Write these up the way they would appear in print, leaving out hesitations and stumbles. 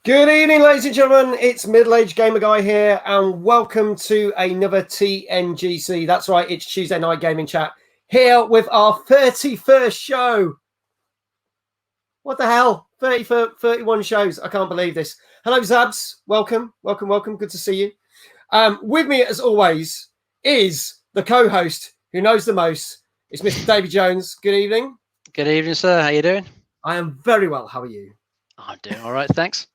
Good evening, ladies and gentlemen. It's Middle-Aged Gamer Guy here, and welcome to another TNGC. That's right, it's Tuesday Night Gaming Chat here with our 31st show. What the hell? 31 shows. I can't believe this. Hello, Zabs. Welcome. Good to see you. With me, as always, is the co-host who knows the most. It's Mr. David Jones. Good evening. Good evening, sir. How you doing? I am very well. How are you? I'm doing all right, thanks.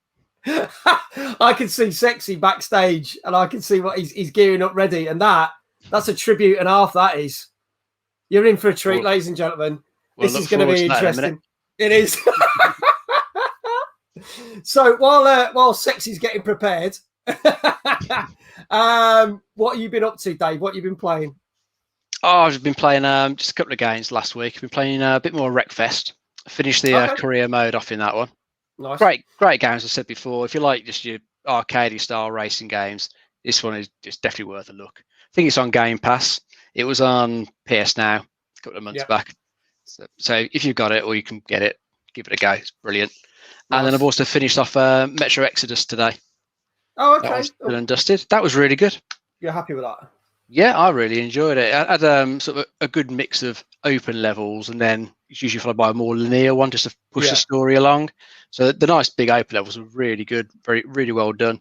I can see Sexy backstage, and I can see what he's gearing up ready, and that's a tribute and a half. That is, you're in for a treat, ladies and gentlemen. This is going to be interesting. It is. So while Sexy's getting prepared, what have you been up to, Dave? What have you been playing? Oh, I've been playing just a couple of games last week. I've been playing a bit more Wreckfest. I finished the career mode off in that one. Nice. Great games, as I said before. If you like just your arcade style racing games, this one is just definitely worth a look. I think it's on Game Pass. It was on PS Now a couple of months back. So if you've got it or you can get it, give it a go. It's brilliant. Nice. And then I've also finished off Metro Exodus today. Oh, okay. That was done and dusted. That was really good. You're happy with that? Yeah, I really enjoyed it. I had sort of a good mix of open levels, and then it's usually followed by a more linear one just to push the story along. So the nice big open levels were really good, really well done.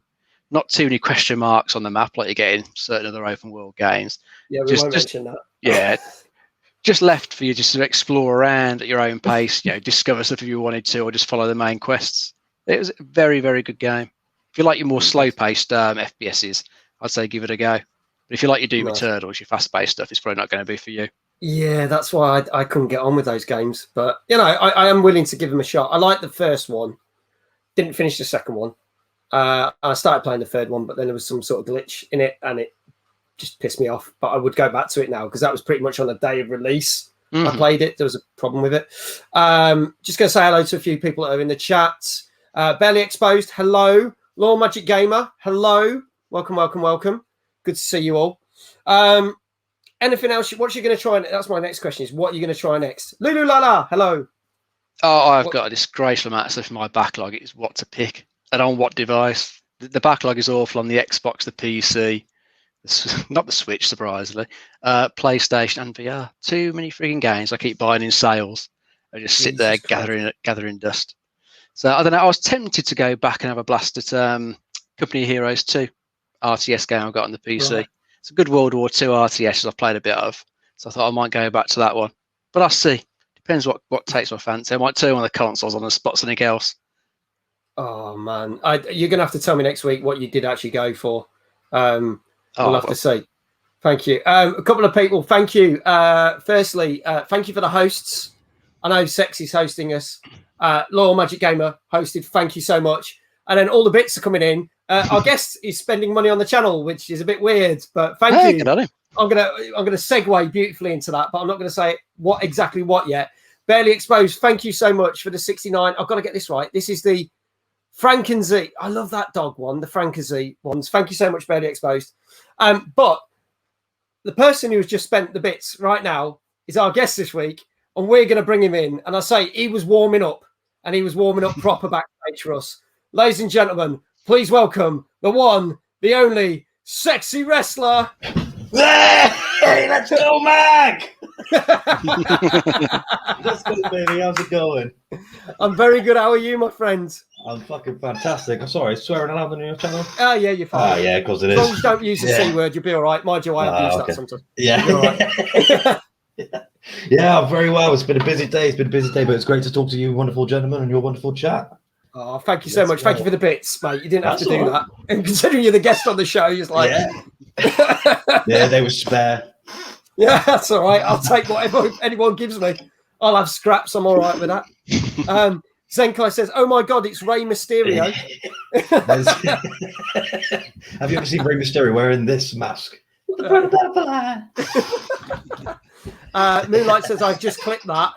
Not too many question marks on the map like you get in certain other open world games. Yeah, we won't mention that. Yeah, just left for you just to explore around at your own pace, discover stuff if you wanted to, or just follow the main quests. It was a very, very good game. If you like your more slow-paced FPSs, I'd say give it a go. But if you like your Doom Eternals, your fast-paced stuff, it's probably not going to be for you. Yeah, that's why I couldn't get on with those games. But, I am willing to give them a shot. I liked the first one. Didn't finish the second one. I started playing the third one, but then there was some sort of glitch in it, and it just pissed me off. But I would go back to it now, because that was pretty much on the day of release. I played it. There was a problem with it. Just going to say hello to a few people that are in the chat. Barely Exposed, hello. Law Magic Gamer, hello. Welcome. Good to see you all. Anything else? What you going to try? That's my next question. Is what are you going to try next? Lulu Lala, hello. Oh, I've got a disgraceful amount of stuff in my backlog. It's what to pick and on what device. The backlog is awful on the Xbox, the PC, not the Switch, surprisingly, PlayStation and VR. Too many freaking games I keep buying in sales. I just sit there gathering dust. So I don't know. I was tempted to go back and have a blast at Company of Heroes 2. RTS game I've got on the PC. Right. It's a good World War II RTS I've played a bit of. So I thought I might go back to that one. But I'll see. Depends what takes my fancy. I might turn one of the consoles on and spot something else. Oh, man. You're going to have to tell me next week what you did actually go for. We'll have to see. Thank you. A couple of people, thank you. Firstly, thank you for the hosts. I know Sexy's hosting us. Loyal Magic Gamer hosted. Thank you so much. And then all the bits are coming in. Our guest is spending money on the channel, which is a bit weird, but thank you. I'm gonna segue beautifully into that, but I'm not going to say what yet. Barely Exposed, thank you so much for the 69. I've got to get this right. This is the Frankenzy. I love that dog one, the Frankenzy ones. Thank you so much, Barely Exposed. But the person who has just spent the bits right now is our guest this week, and we're going to bring him in. And I say he was warming up, and he was warming up proper backstage for us. Ladies and gentlemen, please welcome the one, the only, Sexy Wrestler. Hey, let's go, Mac! Let's go, baby. How's it going? I'm very good. How are you, my friend? I'm fucking fantastic. I'm sorry, swearing allowed on your channel? Oh, yeah, you're fine. Oh, yeah, of course it is. As long as you don't use the C word, you'll be all right. Mind you, I have used that sometimes. Yeah. Right. Yeah, I'm very well. It's been a busy day. But it's great to talk to you, wonderful gentlemen, and your wonderful chat. Oh, thank you so much. Thank you for the bits, mate. You didn't have to do that. And considering you're the guest on the show, you're like... Yeah, they were spare. Yeah, that's all right. I'll take whatever anyone gives me. I'll have scraps. I'm all right with that. Zenkai says, oh, my God, it's Rey Mysterio. Have you ever seen Rey Mysterio wearing this mask? Moonlight says, I've just clicked that.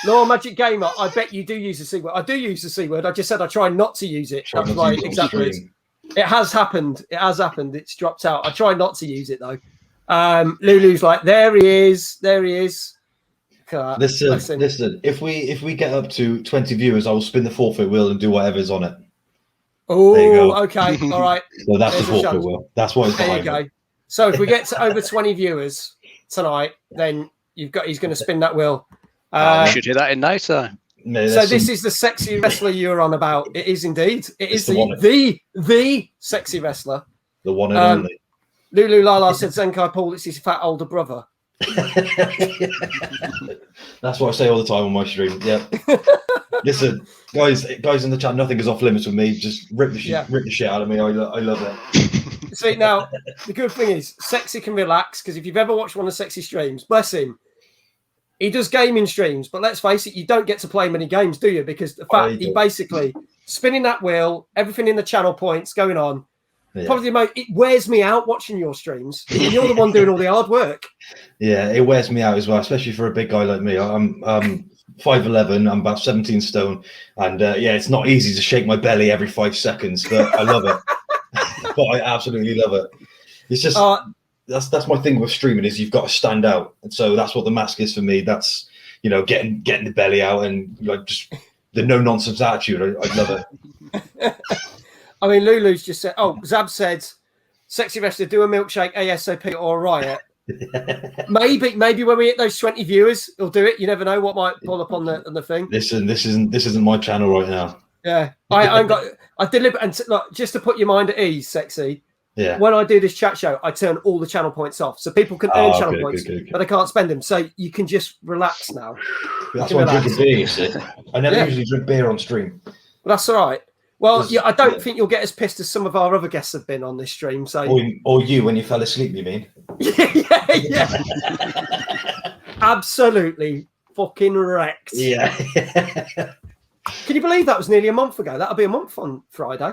Law Magic Gamer, I bet you do use the C word. I do use the C word. I just said I try not to use it. That's right, exactly. It has happened. It's dropped out. I try not to use it, though. Lulu's like, there he is. Listen. If we get up to 20 viewers, I will spin the forfeit wheel and do whatever's on it. Oh, okay, all right. So that's the forfeit wheel. That's what it's behind. There you go. So if we get to over 20 viewers tonight, then he's going to spin that wheel. We should do that in no time. So this is the sexy wrestler you're on about. It is indeed. It is the sexy wrestler. The one and only. Lulu Lala said Zenkai Paul, it's his fat older brother. That's what I say all the time on my stream. Yeah. Listen, guys in the chat, nothing is off limits with me. Just rip the shit out of me. I love it. See, now the good thing is Sexy can relax, because if you've ever watched one of Sexy streams, bless him, he does gaming streams, but let's face it, you don't get to play many games, do you? Because the fact he basically spinning that wheel, everything in the channel points going on. Yeah. Probably it wears me out watching your streams. You're the one doing all the hard work. Yeah, it wears me out as well, especially for a big guy like me. I'm 5'11", I'm about 17 stone, and it's not easy to shake my belly every 5 seconds, but I love it. But I absolutely love it. It's just that's my thing with streaming, is you've got to stand out, and so that's what the mask is for me. That's getting the belly out and like just the no nonsense attitude. I love it. I mean, Lulu's just said, Zab said, sexy wrestler, do a milkshake ASAP or a riot. maybe when we hit those 20 viewers, he'll do it. You never know what might pull up on the thing. Listen, this isn't my channel right now. Yeah, I deliver, and just to put your mind at ease, sexy. Yeah. When I do this chat show, I turn all the channel points off, so people can earn channel points, but I can't spend them. So you can just relax now. That's why I'm drinking beer. You see, I never usually drink beer on stream. Well, that's all right. Well, I don't think you'll get as pissed as some of our other guests have been on this stream. So, or you when you fell asleep, you mean? yeah. Absolutely fucking wrecked. Yeah. Can you believe that was nearly a month ago? That'll be a month on Friday.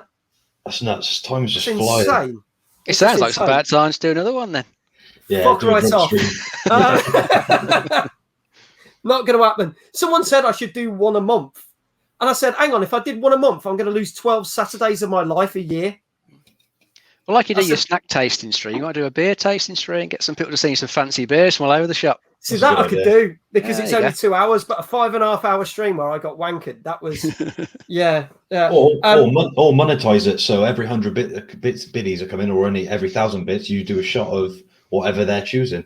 That's nuts. Time's just flying. Insane. It sounds like it's about time to do another one then. Yeah, fuck right off. Not going to happen. Someone said I should do one a month. And I said, hang on, if I did one a month, I'm going to lose 12 Saturdays of my life a year. Well, like you do your snack tasting stream, you might do a beer tasting stream, get some people to see some fancy beers from all over the shop. See, that I could do, because it's only 2 hours, but a 5.5 hour stream where I got wankered, that was, yeah. Or monetize it, so every 100 biddies are coming, or only every 1,000 bits, you do a shot of whatever they're choosing.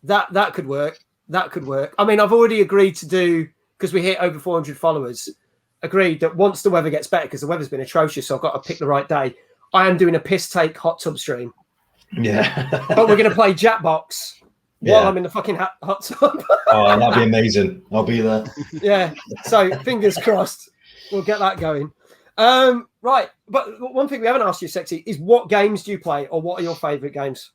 That could work. That could work. I mean, I've already agreed to do, because we hit over 400 followers, agreed that once the weather gets better, because the weather's been atrocious, so I've got to pick the right day, I am doing a piss take hot tub stream. Yeah. But we're going to play Jackbox while I'm in the fucking hot tub. Oh, that'd be amazing. I'll be there. Yeah. So fingers crossed, we'll get that going. Right. But one thing we haven't asked you, Sexy, is what games do you play, or what are your favourite games?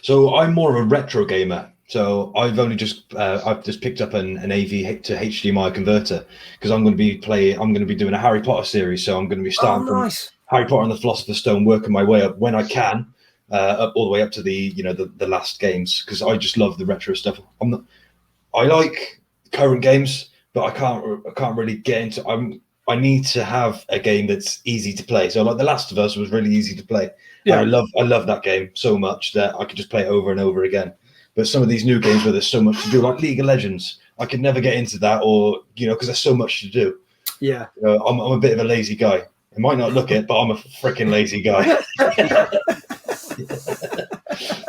So I'm more of a retro gamer. So I've only just picked up an AV to HDMI converter, because I'm going to be doing a Harry Potter series. So I'm going to be starting from Harry Potter and the Philosopher's Stone, working my way up when I can, up all the way up to the the last games, because I just love the retro stuff. I like current games, but I can't really get into. I need to have a game that's easy to play. So like The Last of Us was really easy to play. Yeah. And I love that game so much that I could just play it over and over again. But some of these new games where there's so much to do, like League of Legends, I could never get into that, or because there's so much to do. Yeah, I'm a bit of a lazy guy. It might not look it, but I'm a freaking lazy guy.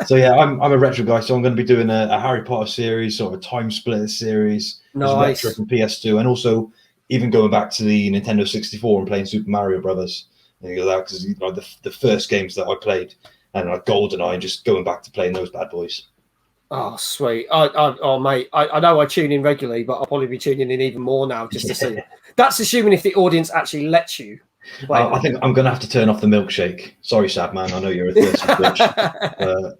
So yeah, I'm a retro guy. So I'm going to be doing a Harry Potter series, sort of a Time Splitter series, retro from PS2, and also even going back to the Nintendo 64 and playing Super Mario Brothers. Because the first games that I played, and like GoldenEye, and just going back to playing those bad boys. Oh, sweet. Mate, I know I tune in regularly, but I'll probably be tuning in even more now just to see. That's assuming if the audience actually lets you. I think I'm going to have to turn off the milkshake. Sorry, Sad Man. I know you're a thirsty bitch.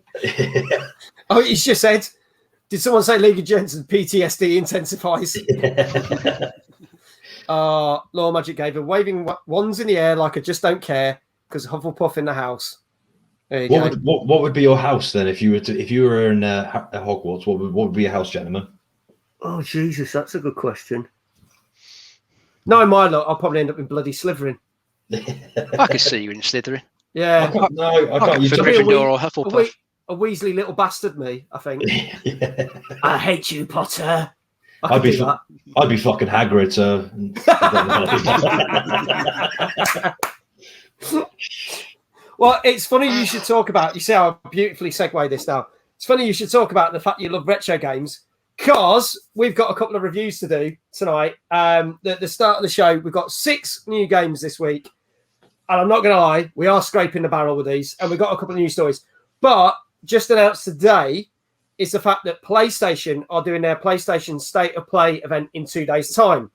Oh, he's just said, did someone say League of Legends and PTSD intensifies? Law Magic gave her waving wands in the air like I just don't care, because Hufflepuff in the house. What would be your house then if you were in Hogwarts? What would be your house, gentlemen? Oh Jesus, that's a good question. No, my luck, I'll probably end up in bloody Slytherin. I could see you in Slytherin. Yeah, I can't. You Gryffindor or Hufflepuff. A Weasley little bastard, me. I think. I hate you, Potter. I'd be fucking Hagrid. So. Well, it's funny you should talk about. You see how I beautifully segue this now. It's funny you should talk about the fact you love retro games, because we've got a couple of reviews to do tonight. At the start of the show, we've got 6 new games this week. And I'm not going to lie, we are scraping the barrel with these. And we've got a couple of news stories. But just announced today is the fact that PlayStation are doing their PlayStation State of Play event in 2 days' time.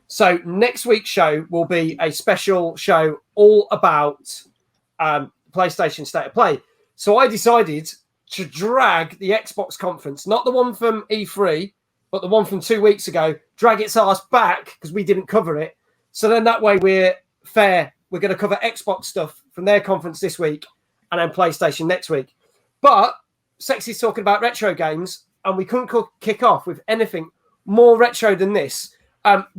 So next week's show will be a special show all about PlayStation State of Play. So I decided to drag the Xbox conference, not the one from E3, but the one from 2 weeks ago, drag its ass back because we didn't cover it. So then that way we're fair. We're going to cover Xbox stuff from their conference this week and then PlayStation next week. But Sexy's talking about retro games, and we couldn't kick off with anything more retro than this.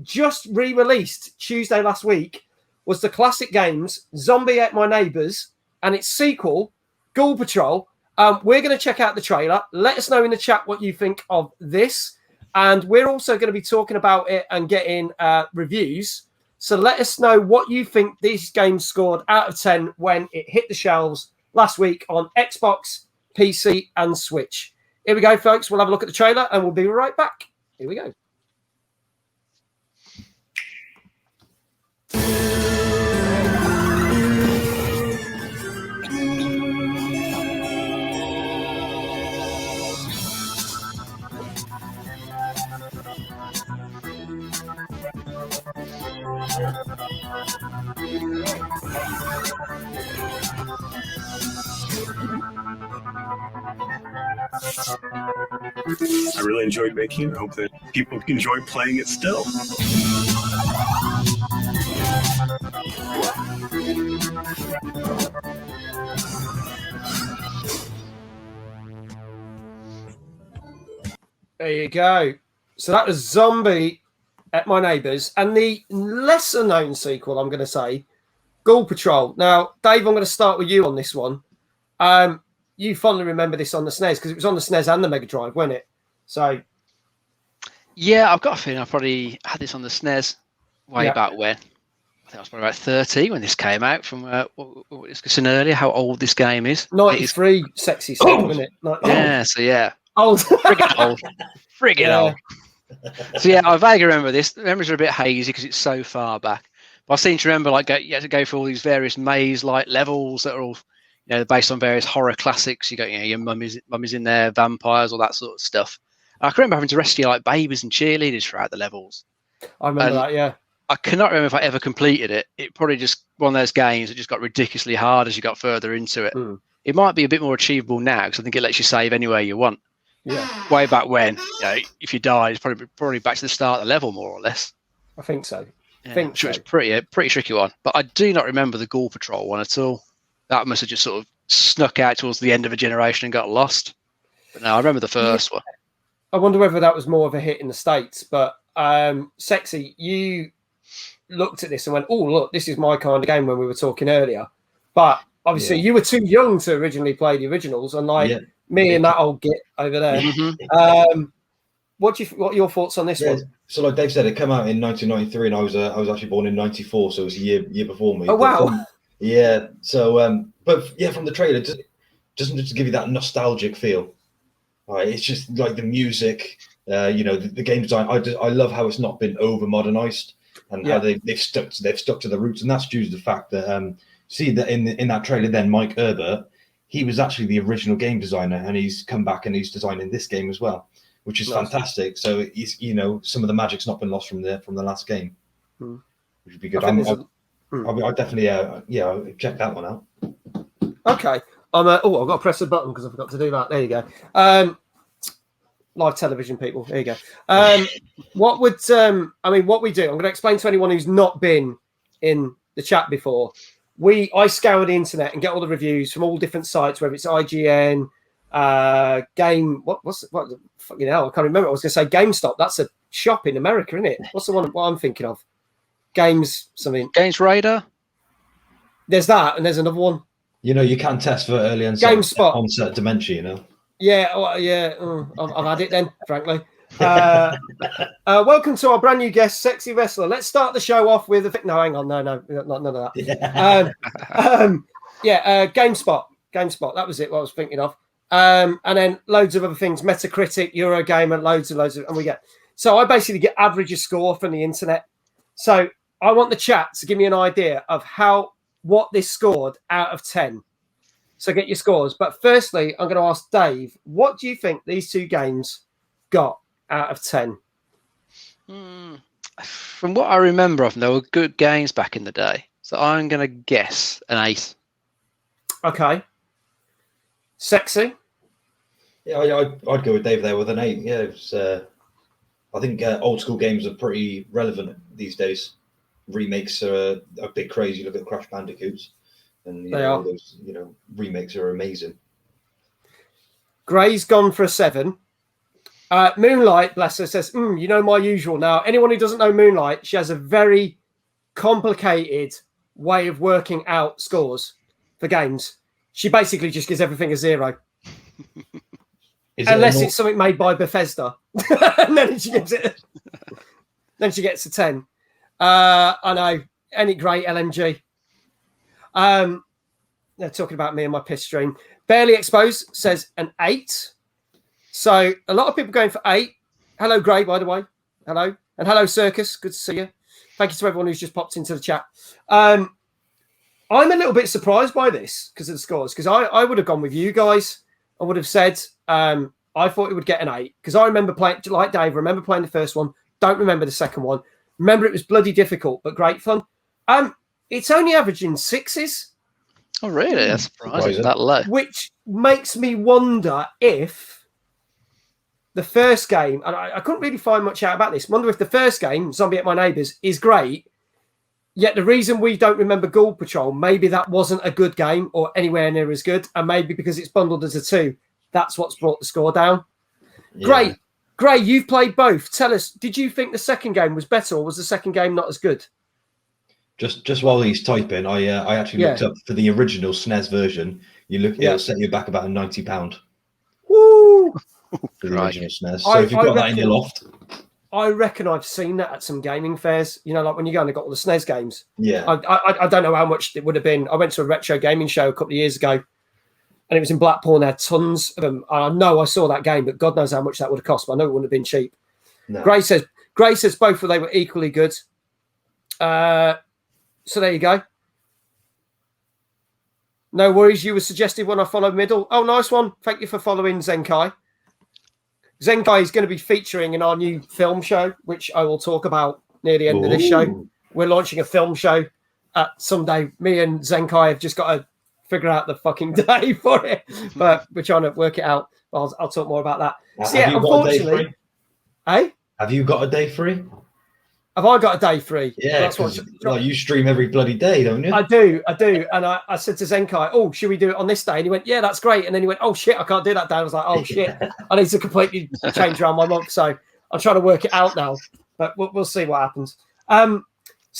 Just re-released Tuesday last week was the classic games Zombie Ate My Neighbours and its sequel, Ghoul Patrol. We're going to check out the trailer. Let us know in the chat what you think of this. And we're also going to be talking about it and getting reviews. So let us know what you think these games scored out of 10 when it hit the shelves last week on Xbox, PC, and Switch. Here we go, folks. We'll have a look at the trailer and we'll be right back. Here we go. I really enjoyed making it. I hope that people enjoy playing it still. There you go. So that was Zombie at My Neighbours, and the lesser known sequel, I'm going to say, Ghoul Patrol. Now, Dave, I'm going to start with you on this one. You fondly remember this on the SNES because it was on the SNES and the Mega Drive, wasn't it? So, yeah, I've got a feeling I probably had this on the SNES way back when. I think I was probably about 30 when this came out. From what we were discussing earlier, how old this game is. 93, sexy stuff, wasn't it? Yeah, so yeah, old, friggin' old. So yeah, I vaguely remember this. The memories are a bit hazy because it's so far back. But I seem to remember you had to go through all these various maze-like levels that are all, based on various horror classics. You got, your mummies in there, vampires, all that sort of stuff. And I can remember having to rescue like babies and cheerleaders throughout the levels. I remember that, yeah. I cannot remember if I ever completed it. It probably just one of those games that just got ridiculously hard as you got further into it. It might be a bit more achievable now because I think it lets you save anywhere you want. Yeah. Way back when, if you die, it's probably back to the start of the level more or less. I think so. I'm sure it's pretty tricky one. But I do not remember the Ghoul Patrol one at all. That must have just sort of snuck out towards the end of a generation and got lost. But no, I remember the first one. I wonder whether that was more of a hit in the States. But Sexy, you looked at this and went, "Oh, look, this is my kind of game." When we were talking earlier, but obviously you were too young to originally play the originals, unlike me and that old git over there. What are your thoughts on this one? So, like Dave said, it came out in 1993, and I was actually born in '94, so it was a year before me. Oh wow! So from the trailer, doesn't just give you that nostalgic feel. Right, it's just like the music, the game design. I love how it's not been over modernized, and how they've stuck to the roots, and that's due to the fact that see that in that trailer, then Mike Herbert, he was actually the original game designer, and he's come back and he's designing this game as well, which is fantastic. So he's, some of the magic's not been lost from the last game, which would be good. I'll definitely check that one out. Okay. I've got to press the button because I forgot to do that. There you go. Live television people. There you go. What we do? I'm going to explain to anyone who's not been in the chat before. I scour the internet and get all the reviews from all different sites, whether it's IGN, Game. What fucking hell? I can't remember. I was going to say GameStop. That's a shop in America, isn't it? What's the one? What I'm thinking of? Games Radar. There's that, and there's another one. You can test for early onset dementia, Yeah, I've had it then, frankly. Welcome to our brand new guest, Sexy Wrestler. Let's start the show off with a... No, hang on. No, none of that. GameSpot. GameSpot. That was it, what I was thinking of. And then loads of other things. Metacritic, Eurogamer, loads of... And we get... So I basically get average a score from the internet. So I want the chat to give me an idea of what this scored out of 10. So get your scores. But firstly, I'm going to ask Dave, what do you think these two games got out of 10? From what I remember of them, they were good games back in the day. So I'm going to guess an 8. Okay. Sexy? Yeah, I'd go with Dave there with an 8. Yeah, it's, I think old school games are pretty relevant these days. Remakes are a bit crazy. Look at Crash Bandicoots. And those remakes are amazing. Gray's gone for a 7. Moonlight, bless her, says, my usual. Now, anyone who doesn't know Moonlight, she has a very complicated way of working out scores for games. She basically just gives everything a 0. Unless it's something made by Bethesda. And then she gives it then she gets a 10. I know. Any great LMG. They're talking about me and my piss stream. Barely Exposed says an 8. So a lot of people going for 8. Hello, Gray, by the way. Hello. And hello, Circus. Good to see you. Thank you to everyone who's just popped into the chat. I'm a little bit surprised by this because of the scores. Because I would have gone with you guys. I would have said I thought it would get an 8. Because I remember playing, like Dave, remember playing the first one. Don't remember the second one. Remember it was bloody difficult, but great fun. It's only averaging 6s. Oh, really? That's surprising. That low. Which makes me wonder if the first game, and I couldn't really find much out about this, wonder if the first game, Zombie at My Neighbours, is great, yet the reason we don't remember Ghoul Patrol, maybe that wasn't a good game or anywhere near as good, and maybe because it's bundled as a 2, that's what's brought the score down. Yeah. Great. Gray, you've played both. Tell us, did you think the second game was better or was the second game not as good? Just while he's typing, I actually looked up for the original SNES version. It'll set you back about £90. Woo! For the original SNES. So if you've got that in your loft. I reckon I've seen that at some gaming fairs. Like when you go and they've got all the SNES games. Yeah. I don't know how much it would have been. I went to a retro gaming show a couple of years ago and it was in Blackpool and they had tons of them. I know I saw that game, but God knows how much that would have cost. But I know it wouldn't have been cheap. No. Gray says both of they were equally good. So there you go. No worries. You were suggested when I followed middle. Oh, nice one. Thank you for following Zenkai. Zenkai is going to be featuring in our new film show, which I will talk about near the end of this show. We're launching a film show someday. Me and Zenkai have just got to figure out the fucking day for it, but we're trying to work it out. I'll talk more about that. So, unfortunately, have you got a day free? Have I got a day free? Yeah, that's what you stream every bloody day, don't you? I do. And I said to Zenkai, "Oh, should we do it on this day?" And he went, "Yeah, that's great." And then he went, "Oh shit, I can't do that day." I was like, "Oh shit, I need to completely change around my month." So I'm trying to work it out now, but we'll see what happens. So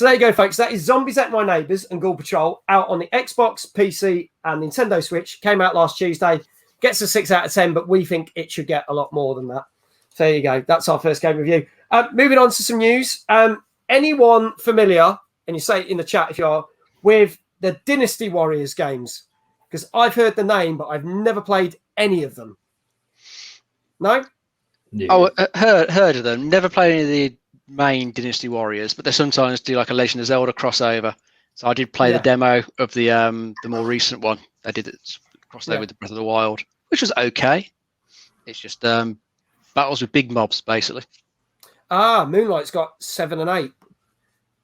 there you go, folks. That is Zombies at My Neighbours and Ghoul Patrol out on the Xbox, PC, and Nintendo Switch. Came out last Tuesday. Gets a 6 out of 10, but we think it should get a lot more than that. So there you go. That's our first game review. Moving on to some news. Anyone familiar, and you say it in the chat if you are, with the Dynasty Warriors games? Because I've heard the name, but I've never played any of them. No? Yeah. Oh, heard of them. Never played any of the main Dynasty Warriors, but they sometimes do like a Legend of Zelda crossover. So I did play the demo of the more recent one. They did it crossover with the Breath of the Wild, which was okay. It's just battles with big mobs, basically. Moonlight's got 7 and 8.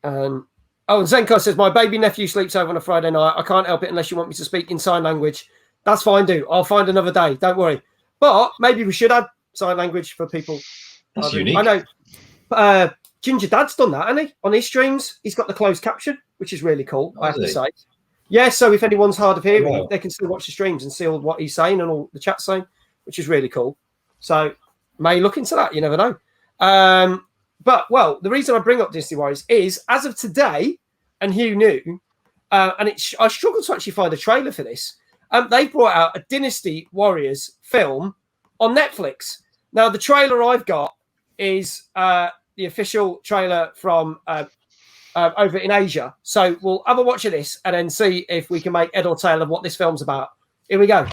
And Zenko says, my baby nephew sleeps over on a Friday night. I can't help it unless you want me to speak in sign language. That's fine, I'll find another day. Don't worry. But maybe we should add sign language for people. That's unique. I know. Ginger Dad's done that, hasn't he? On his streams, he's got the closed caption, which is really cool, I have to say. Yeah, so if anyone's hard of hearing, they can still watch the streams and see all what he's saying and all the chat's saying, which is really cool. So may look into that. You never know. But the reason I bring up Dynasty Warriors is, as of today, and Hugh knew, I struggled to actually find a trailer for this. They brought out a Dynasty Warriors film on Netflix. Now, the trailer I've got is the official trailer from over in Asia. So we'll have a watch of this and then see if we can make head or tail of what this film's about. Here we go.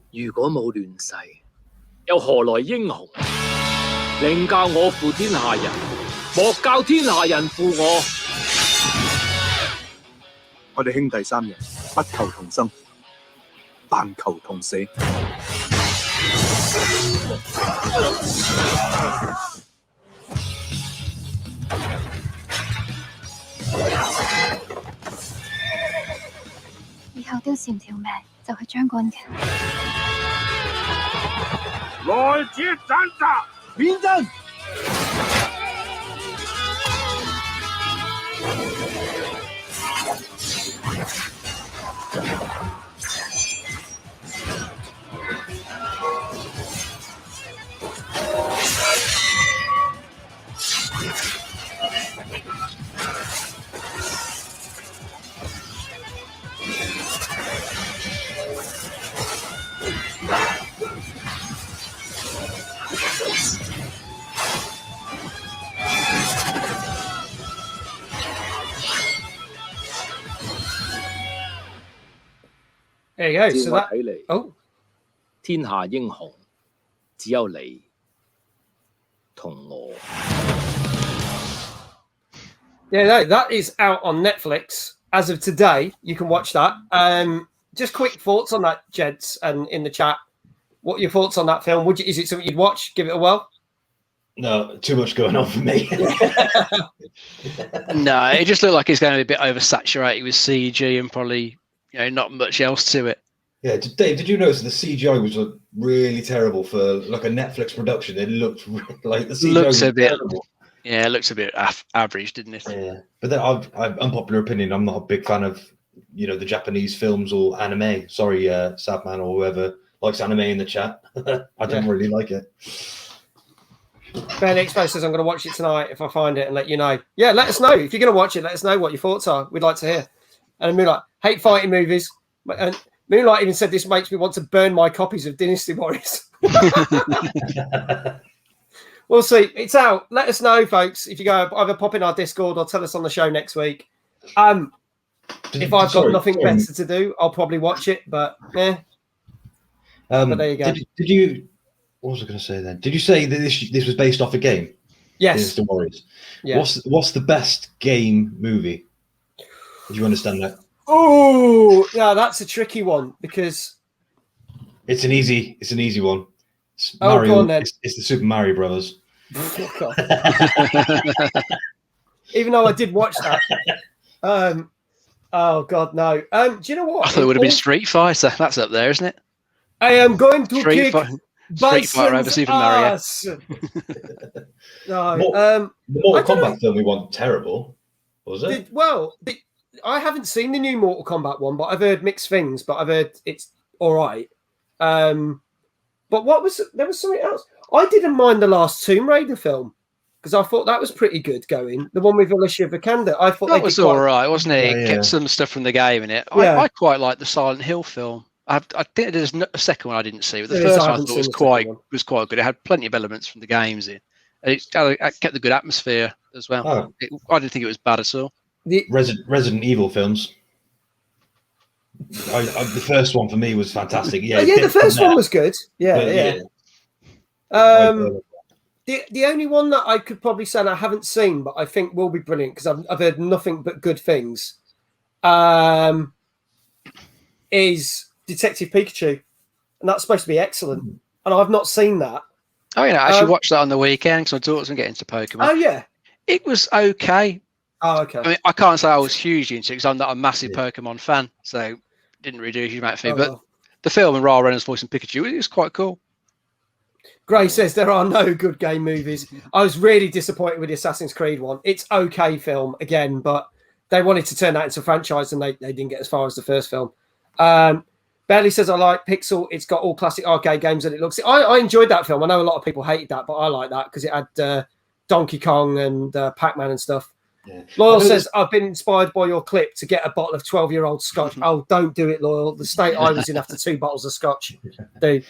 如果冇亂世，又何來英雄？寧教我負天下人，莫教天下人負我。我哋兄弟三人不求同生，但求同死。以後丟善條命就係將軍嘅。來者斬殺，免陣！There you go. So that, 天下英雄只有你同我。Yeah, no, that is out on Netflix as of today. You can watch that. Just quick thoughts on that, gents, and in the chat. What are your thoughts on that film? Is it something you'd watch? Give it a whirl? No, too much going on for me. No, it just looked like it's going to be a bit oversaturated with CG and probably not much else to it. Yeah, Dave, did you notice the CGI was really terrible for like a Netflix production? It looked like the CGI looks a bit terrible. Yeah, it looks a bit average, didn't it? Yeah, but then I've unpopular opinion. I'm not a big fan of the Japanese films or anime. Sorry, Sabman or whoever likes anime in the chat. I don't really like it. Ben Expo says I'm going to watch it tonight if I find it and let you know. Yeah, let us know if you're going to watch it. Let us know what your thoughts are. We'd like to hear. And Moonlight, hate fighting movies. And Moonlight even said this makes me want to burn my copies of Dynasty Warriors. We'll see. It's out. Let us know, folks. If you go either pop in our Discord or tell us on the show next week. If I've got nothing better to do, I'll probably watch it. But yeah. But there you go. Did you? What was I going to say then? Did you say that this was based off a game? Yes. Dynasty Warriors. Yeah. What's the best game movie? Do you understand that? Oh, yeah, that's a tricky one because it's an easy one. It's Mario, go on then. It's the Super Mario Brothers. Even though I did watch that. Oh God, no. Do you know what? I thought it would have been Street Fighter. That's up there, isn't it? I am going to kick Street Fighter over Super Mario. No, the Mortal Kombat film we want terrible, was it? I haven't seen the new Mortal Kombat one, but I've heard mixed things. But I've heard it's all right. But there was something else. I didn't mind the last Tomb Raider film because I thought that was pretty good going. The one with Alicia Vikander. I thought that was all right, wasn't it? It kept some stuff from the game in it. I quite like the Silent Hill film. I think there's a second one I didn't see, but the first one I thought was quite good. It had plenty of elements from the games in, and it kept a good atmosphere as well. I didn't think it was bad at all. The Resident Evil films. The first one for me was fantastic. Yeah, the first one was good. Yeah. The only one that I could probably say I haven't seen, but I think will be brilliant because I've heard nothing but good things, is Detective Pikachu, and that's supposed to be excellent. And I've not seen that. Oh, I actually watched that on the weekend because my daughter's been getting into Pokemon. Oh yeah, it was okay. Oh, okay. I mean, I can't say I was hugely into it because I'm not a massive Pokemon fan, so didn't really do a huge amount of thing. But the film and Ra Reynolds voicing Pikachu, it was quite cool. Gray says there are no good game movies. I was really disappointed with the Assassin's Creed one. It's okay film again, but they wanted to turn that into a franchise and they didn't get as far as the first film. Bailey says, I like Pixel. It's got all classic arcade games and it looks... I enjoyed that film. I know a lot of people hated that, but I like that because it had Donkey Kong and Pac-Man and stuff. Yeah. Loyal says, I've been inspired by your clip to get a bottle of 12-year-old scotch. Oh, don't do it, Loyal. The state I was in after 2 bottles of scotch. Dude.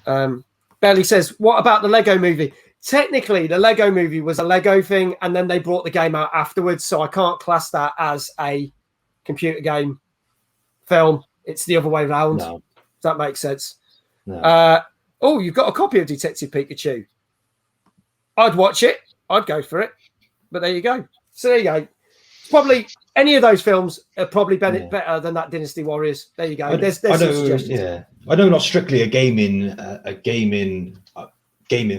Bailey says, what about the Lego movie? Technically, the Lego movie was a Lego thing, and then they brought the game out afterwards, so I can't class that as a computer game film. It's the other way around. No. Does that make sense? No. You've got a copy of Detective Pikachu. I'd watch it. I'd go for it. But there you go. So there you go. Probably any of those films are probably better than that Dynasty Warriors. There you go. There's some suggestions. Yeah, I know not strictly a gaming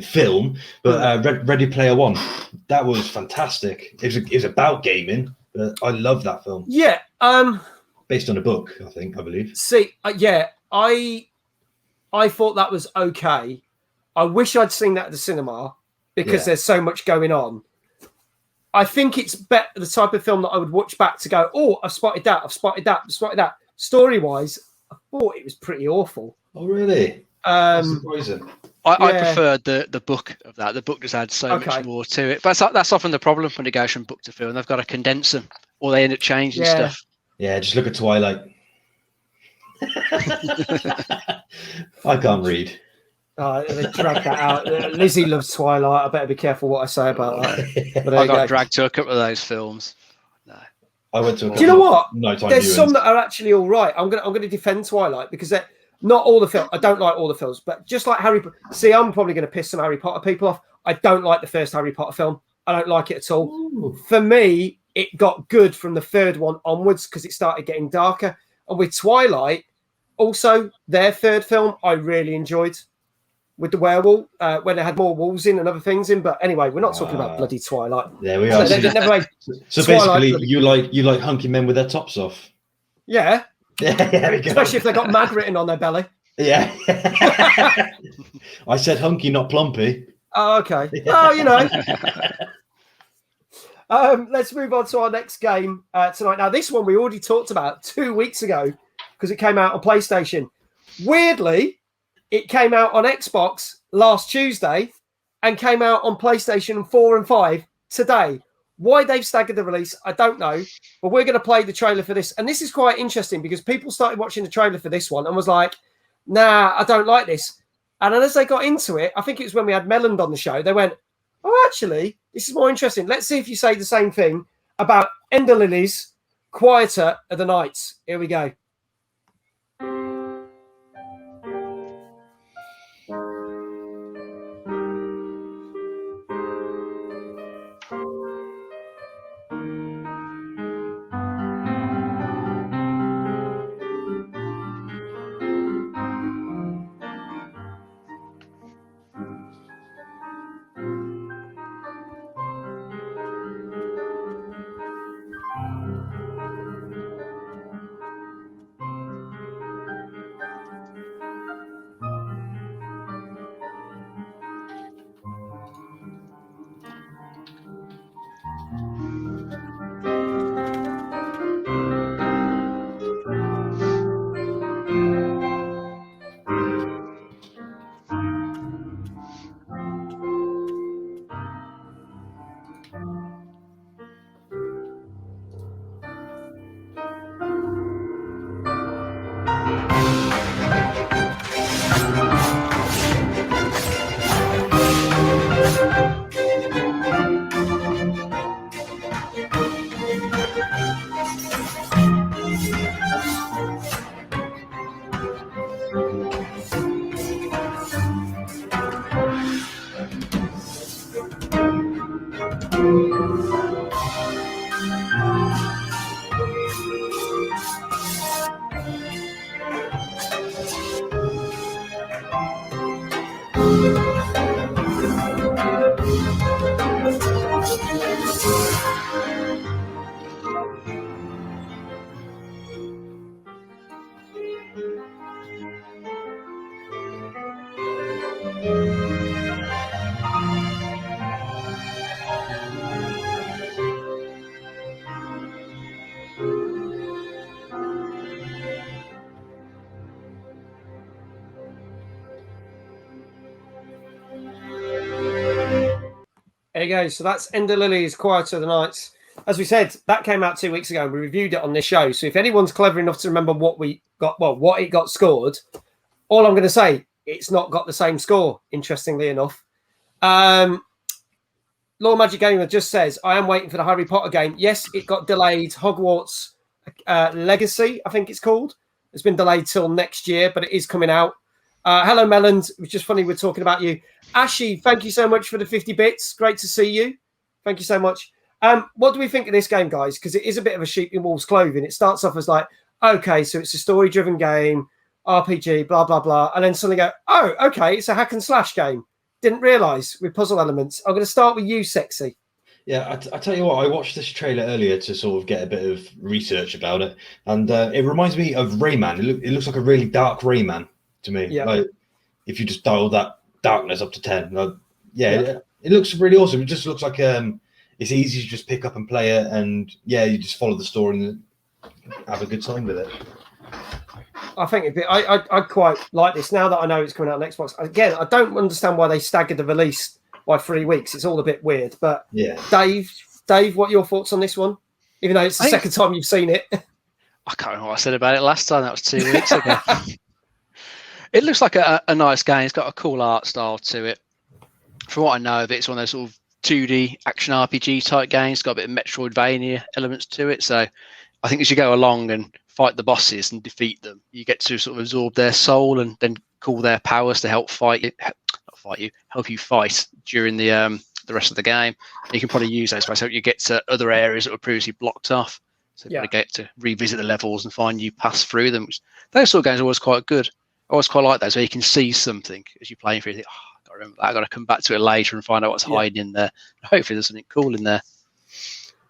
film, but Ready Player One. That was fantastic. It was about gaming. But I love that film. Yeah. Based on a book, I believe. See, I thought that was okay. I wish I'd seen that at the cinema because there's so much going on. I think it's better the type of film that I would watch back to go, oh, I've spotted that. Story-wise, I thought it was pretty awful. Oh, really? That's surprising. I preferred the book of that. The book just had so much more to it. But that's often the problem when they go from book to film. They've got to condense them or they end up changing stuff. Yeah, just look at Twilight. I can't read. They dragged that out. Lizzie loves Twilight. I better be careful what I say about that. But I got dragged to a couple of those films. No, I went to. Do you know what? There's some that are actually all right. I'm gonna defend Twilight because they're not all the films. I don't like all the films, but just like Harry. See, I'm probably going to piss some Harry Potter people off. I don't like the first Harry Potter film. I don't like it at all. Ooh. For me, it got good from the third one onwards because it started getting darker. And with Twilight, also their third film, I really enjoyed. With the werewolf, when it had more wolves in and other things in. But anyway, we're not talking about bloody Twilight. There we are. So basically, you like hunky men with their tops off. Yeah. There we go. Especially if they got mag written on their belly. Yeah. I said hunky, not plumpy. Oh, okay. Oh, you know. Let's move on to our next game tonight. Now, this one we already talked about 2 weeks ago because it came out on PlayStation. Weirdly, it came out on Xbox last Tuesday and came out on PlayStation 4 and 5 today. Why they've staggered the release, I don't know. But we're going to play the trailer for this. And this is quite interesting because people started watching the trailer for this one and was like, nah, I don't like this. And then as they got into it, I think it was when we had Melland on the show, they went, oh, actually, this is more interesting. Let's see if you say the same thing about Enderlillies, Quieter of the Nights. Here we go. you go. So that's Enderlillies, Quieter the Nights. As we said, that came out 2 weeks ago, and we reviewed it on this show. So if anyone's clever enough to remember what it got scored, all I'm going to say, it's not got the same score, interestingly enough. Law Magic Gamer just says, I am waiting for the Harry Potter game. Yes, it got delayed. Hogwarts Legacy, I think it's called. It's been delayed till next year, but it is coming out. Hello, Melons. It was just funny we're talking about you. Ashy, thank you so much for the 50 bits. Great to see you. Thank you so much. What do we think of this game, guys? Because it is a bit of a sheep in wolf's clothing. It starts off as like, okay, so it's a story-driven game, RPG, blah, blah, blah. And then suddenly go, oh, okay, it's a hack and slash game. Didn't realise with puzzle elements. I'm going to start with you, Sexy. Yeah, I tell you what, I watched this trailer earlier to sort of get a bit of research about it. And it reminds me of Rayman. It looks like a really dark Rayman to me. Yeah. Like, if you just dial that darkness up to 10. Like, it looks really awesome. It just looks like it's easy to just pick up and play it. And, you just follow the story and have a good time with it. I think I quite like this now that I know it's coming out on Xbox. Again, I don't understand why they staggered the release by 3 weeks. It's all a bit weird. But Dave, what are your thoughts on this one? Even though it's the second time you've seen it. I can't remember what I said about it last time. That was 2 weeks ago. It looks like a nice game. It's got a cool art style to it. From what I know of it, it's one of those sort of 2D action RPG type games. It's got a bit of Metroidvania elements to it. So I think as you go along and fight the bosses and defeat them, you get to sort of absorb their soul and then call their powers to help help you fight during the rest of the game. You can probably use those to help you get to other areas that were previously blocked off. So you get to revisit the levels and find new paths through them. Those sort of games are always quite good. I always quite like those where you can see something as you're playing through. You think, I got to remember that. I got to come back to it later and find out what's hiding in there. Hopefully, there's something cool in there.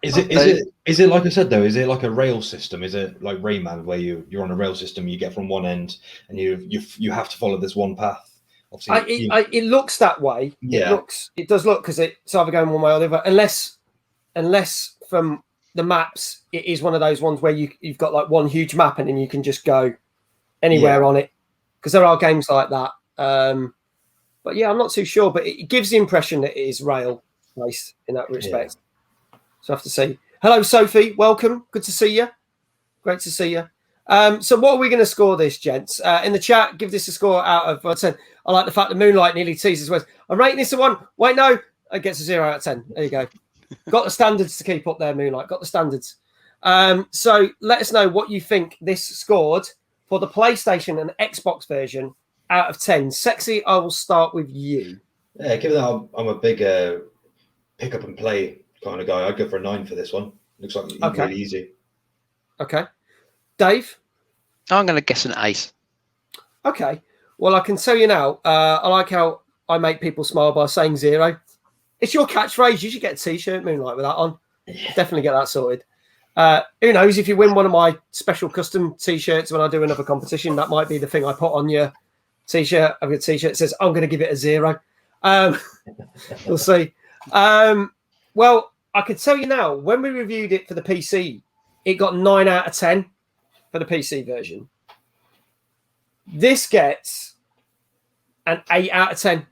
Is it like I said though? Is it like a rail system? Is it like Rayman where you're on a rail system? You get from one end and you have to follow this one path. Obviously, it looks that way. Yeah, it does look because it's either going one way or the other. Unless from the maps, it is one of those ones where you've got like one huge map and then you can just go anywhere on it. Because there are games like that. But I'm not too sure. But it gives the impression that it is rail-based in that respect. Yeah. So I have to say, hello, Sophie. Welcome. Good to see you. Great to see you. So what are we going to score this, gents? In the chat, give this a score out of, I said, I like the fact that Moonlight nearly teases words. I'm rating this a 1. Wait, no. It gets a 0 out of 10. There you go. Got the standards to keep up there, Moonlight. Got the standards. So let us know what you think this scored for the PlayStation and Xbox version out of 10. Sexy, I will start with you. Yeah, given that I'm a big pick up and play kind of guy, I'd go for a 9 for this one. Looks like really easy. Okay. Dave? I'm going to guess an 8. Okay. Well, I can tell you now, I like how I make people smile by saying 0. It's your catchphrase. You should get a T-shirt, Moonlight, with that on. Yeah. Definitely get that sorted. Who knows, if you win one of my special custom T-shirts when I do another competition, that might be the thing I put on your T-shirt. I've got a T-shirt that says, I'm going to give it a 0. We'll see. Well, I could tell you now, when we reviewed it for the PC, it got 9 out of 10 for the PC version. This gets an 8 out of 10.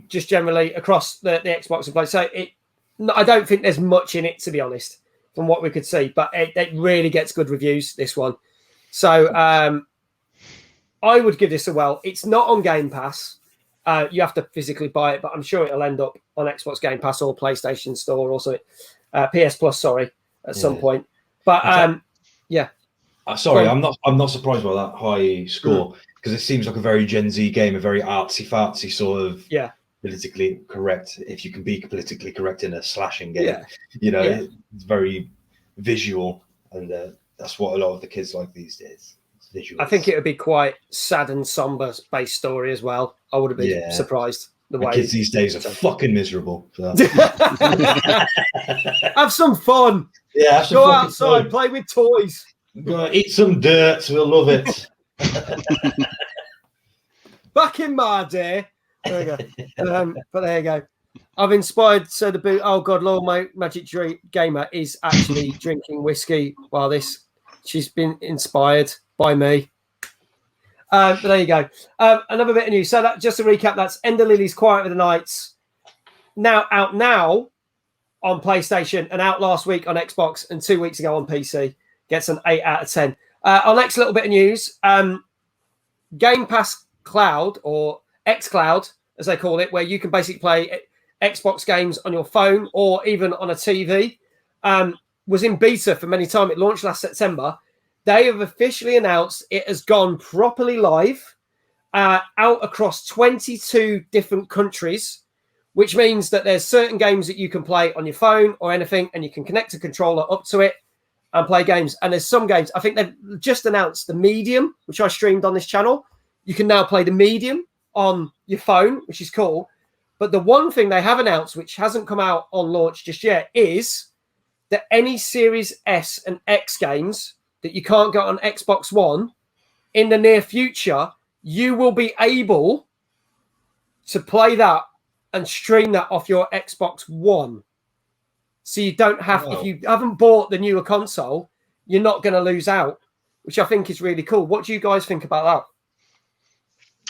Just generally across the Xbox and Play. So I don't think there's much in it, to be honest, from what we could see. But it really gets good reviews, this one. So I would give this a well. It's not on Game Pass. You have to physically buy it, but I'm sure it'll end up on Xbox Game Pass or PlayStation Store or something. PS Plus, at some point. But sorry, I'm not surprised by that high score because it seems like a very Gen Z game, a very artsy-fartsy sort of politically correct. If you can be politically correct in a slashing game, it's very visual, and that's what a lot of the kids like these days. Visuals. I think it would be quite sad and somber based story as well. I would have been surprised the way kids these days are fucking miserable. So. Have some fun. Yeah, go outside, play with toys. Go eat some dirt. We'll love it. Back in my day. There you go. But there you go. I've inspired the boot. Oh God, Lord Magic Gamer is actually drinking whiskey while she's been inspired by me. But there you go. Another bit of news. So just to recap, that's Enderlillies, Quiet of the Nights. now out now on PlayStation and out last week on Xbox and 2 weeks ago on PC. Gets an 8 out of 10. Our next little bit of news, Game Pass Cloud, or xCloud, as they call it, where you can basically play Xbox games on your phone or even on a TV, was in beta for many time. It launched last September. They have officially announced it has gone properly live out across 22 different countries, which means that there's certain games that you can play on your phone or anything, and you can connect a controller up to it and play games. And there's some games, I think they've just announced the Medium, which I streamed on this channel. You can now play the Medium on your phone, which is cool. But the one thing they have announced, which hasn't come out on launch just yet, is that any Series S and X games that you can't get on Xbox One, in the near future, you will be able to play that and stream that off your Xbox One. So you don't have, if you haven't bought the newer console, you're not going to lose out, which I think is really cool. What do you guys think about that?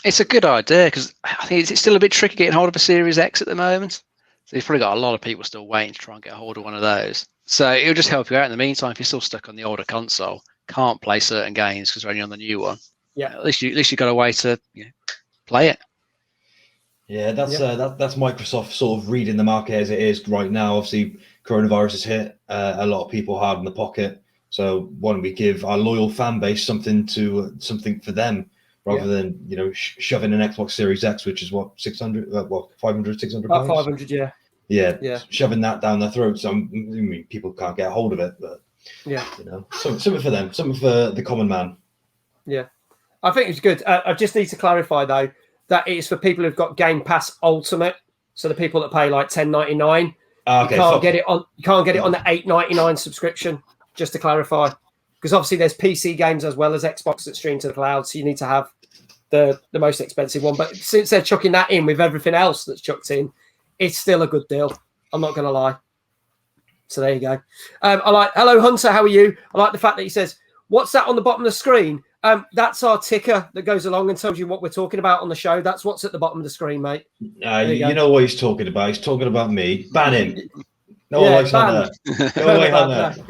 It's a good idea, because I think it's still a bit tricky getting hold of a Series X at the moment. So you've probably got a lot of people still waiting to try and get a hold of one of those. So it'll just help you out in the meantime if you're still stuck on the older console, can't play certain games because they're only on the new one. Yeah, at least you've got a way to play it. Yeah, that's Microsoft sort of reading the market as it is right now. Obviously, coronavirus has hit a lot of people hard in the pocket. So why don't we give our loyal fan base something for them, rather than shoving an Xbox Series X, which is what 600, 500, 600 about 500, yeah. Yeah, shoving that down their throats. I mean, people can't get a hold of it, but something for them, something for the common man. Yeah, I think it's good. I just need to clarify though that it is for people who've got Game Pass Ultimate. So the people that pay like $10.99, you can't get it on the $8.99 subscription. Just to clarify, because obviously there's PC games as well as Xbox that stream to the cloud, so you need to have the most expensive one. But since they're chucking that in with everything else that's chucked in, it's still a good deal. I'm not going to lie. So there you go. Hello Hunter, how are you? I like the fact that he says, "What's that on the bottom of the screen?" That's our ticker that goes along and tells you what we're talking about on the show. That's what's at the bottom of the screen, mate. You know what he's talking about. He's talking about me. Ban him. No one likes Hunter. Go away, Hunter.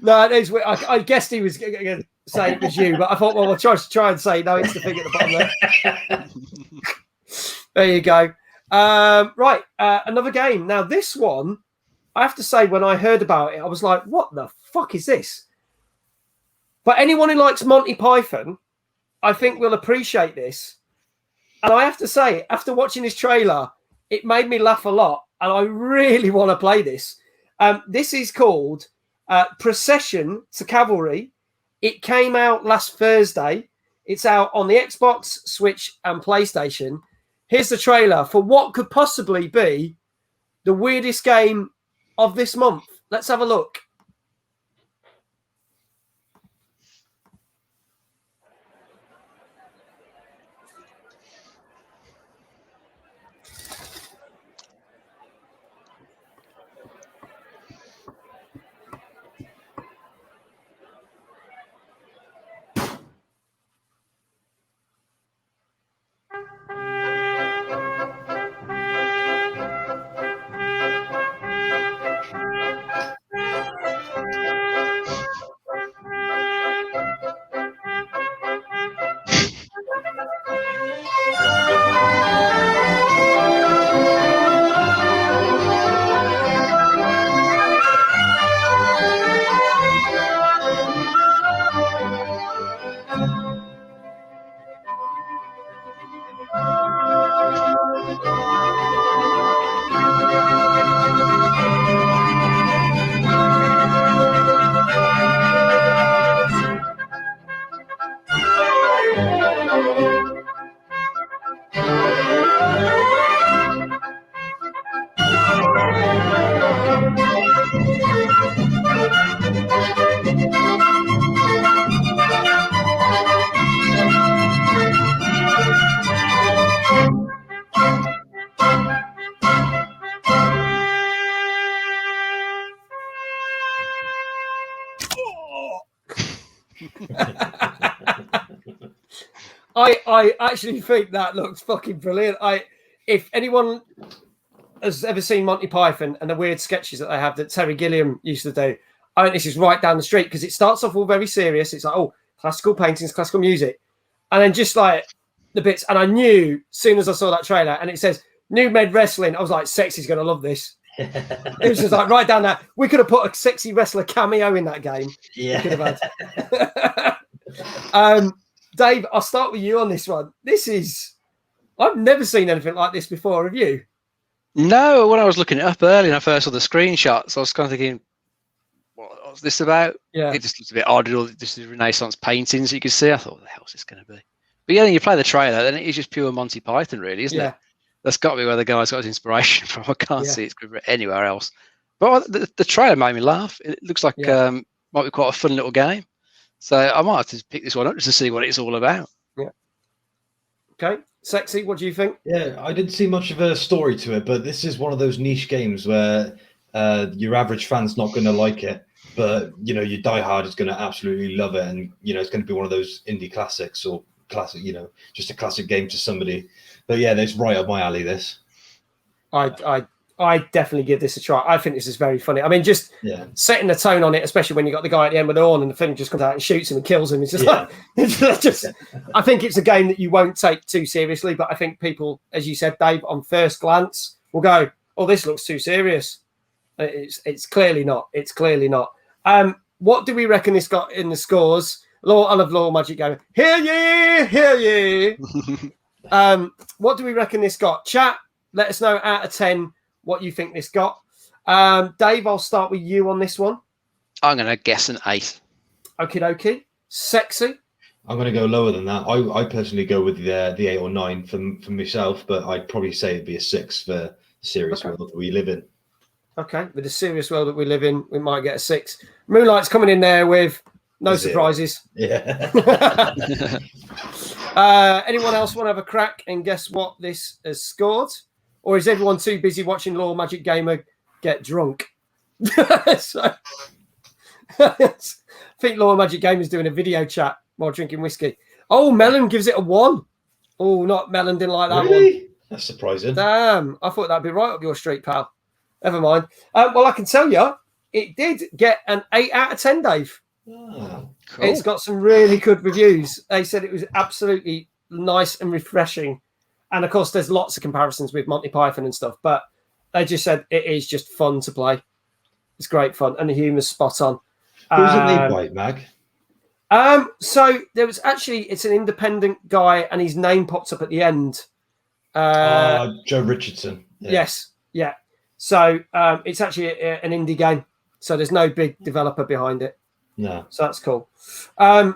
No, it is. I guessed he was going to say it was you, but I thought, well, we'll try and say no. It's the thing at the bottom there. There you go. Right, another game. Now, this one, I have to say, when I heard about it, I was like, what the fuck is this? But anyone who likes Monty Python, I think will appreciate this. And I have to say, after watching this trailer, it made me laugh a lot. And I really want to play this. This is called Procession to Calvary. It came out last Thursday. It's out on the Xbox, Switch, and PlayStation. Here's the trailer for what could possibly be the weirdest game of this month. Let's have a look. I actually think that looks fucking brilliant. If anyone has ever seen Monty Python and the weird sketches that they have that Terry Gilliam used to do, I think this is right down the street because it starts off all very serious. It's like, oh, classical paintings, classical music. And then just like the bits. And I knew as soon as I saw that trailer and it says New Med Wrestling, I was like, Sexy's going to love this. It was just like right down that. We could have put a sexy wrestler cameo in that game. Yeah. We could have had. Dave, I'll start with you on this one. I've never seen anything like this before. Have you? No, when I was looking it up earlier and I first saw the screenshots, I was kind of thinking, what's this about? Yeah. It just looks a bit odd with all this Renaissance paintings you can see. I thought, what the hell is this going to be? But yeah, then you play the trailer, then it is just pure Monty Python, really, isn't it? That's got to be where the guy's got his inspiration from. I can't see it anywhere else. But the trailer made me laugh. It looks like might be quite a fun little game. So I might have to pick this one up just to see what it's all about. Yeah. Okay. Sexy, what do you think? Yeah, I didn't see much of a story to it, but this is one of those niche games where your average fan's not going to like it, but your diehard is going to absolutely love it, and it's going to be one of those indie classics or classic, just a classic game to somebody. But yeah, that's right up my alley. This, I definitely give this a try. I think this is very funny. I mean, just setting the tone on it, especially when you got the guy at the end with the horn and the thing just comes out and shoots him and kills him. It's just I think it's a game that you won't take too seriously, but I think people, as you said, Dave, on first glance will go, oh, this looks too serious. It's clearly not. It's clearly not. What do we reckon this got in the scores? I love Law Magic Gamer. Hear ye, hear ye. What do we reckon this got? Chat, let us know out of 10 what you think this got. Dave, I'll start with you on this one. I'm going to guess an 8. Okie dokie. Sexy. I'm going to go lower than that. I personally go with the 8 or 9 for myself, but I'd probably say it'd be a 6 for the serious world that we live in. Okay, with the serious world that we live in, we might get a 6. Moonlight's coming in there with no surprises. Yeah. Anyone else want to have a crack and guess what this has scored? Or is everyone too busy watching Law Magic Gamer get drunk? So, I think Law Magic Gamer's doing a video chat while drinking whiskey. Oh, Melon gives it a 1. Oh, not Melon didn't like that one. That's surprising. Damn, I thought that'd be right up your street, pal. Never mind. Well, I can tell you, it did get an 8 out of 10, Dave. Oh, cool. It's got some really good reviews. They said it was absolutely nice and refreshing. And, of course, there's lots of comparisons with Monty Python and stuff, but they just said it is just fun to play. It's great fun, and the humour's spot on. Who's it made by, Mag? So there was actually, it's an independent guy, and his name pops up at the end. Joe Richardson. Yeah. Yes, yeah. So it's actually an indie game, so there's no big developer behind it. No. So that's cool. So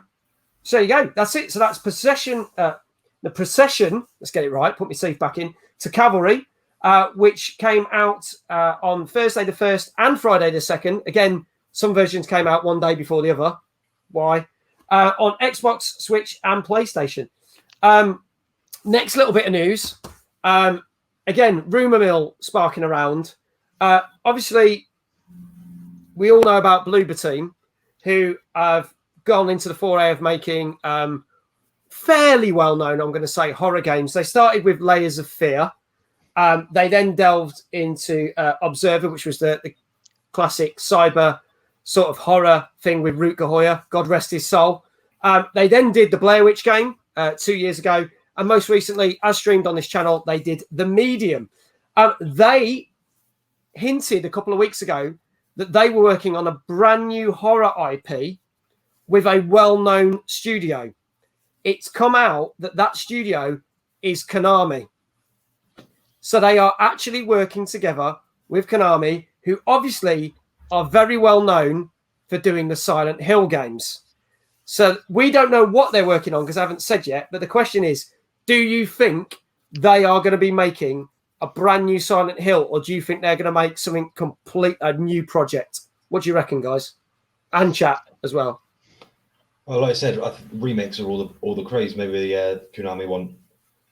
there you go. That's it. So that's Procession. The Procession, let's get it right, put my teeth back in, to Calvary, which came out on Thursday the 1st and Friday the 2nd. Again, some versions came out one day before the other. Why? On Xbox, Switch, and PlayStation. Next little bit of news. Again, rumour mill sparking around. Obviously, we all know about Bloober team, who have gone into the foray of making fairly well-known, I'm going to say, horror games. They started with Layers of Fear. They then delved into Observer, which was the classic cyber sort of horror thing with Rutger Hauer, God rest his soul. They then did the Blair Witch game 2 years ago. And most recently, as streamed on this channel, they did The Medium. They hinted a couple of weeks ago that they were working on a brand new horror IP with a well-known studio. It's come out that studio is Konami. So they are actually working together with Konami, who obviously are very well known for doing the Silent Hill games. So we don't know what they're working on because I haven't said yet. But the question is, do you think they are going to be making a brand new Silent Hill, or do you think they're going to make something a new project? What do you reckon, guys? And chat as well. Well, like I said, remakes are all the craze. Maybe Konami want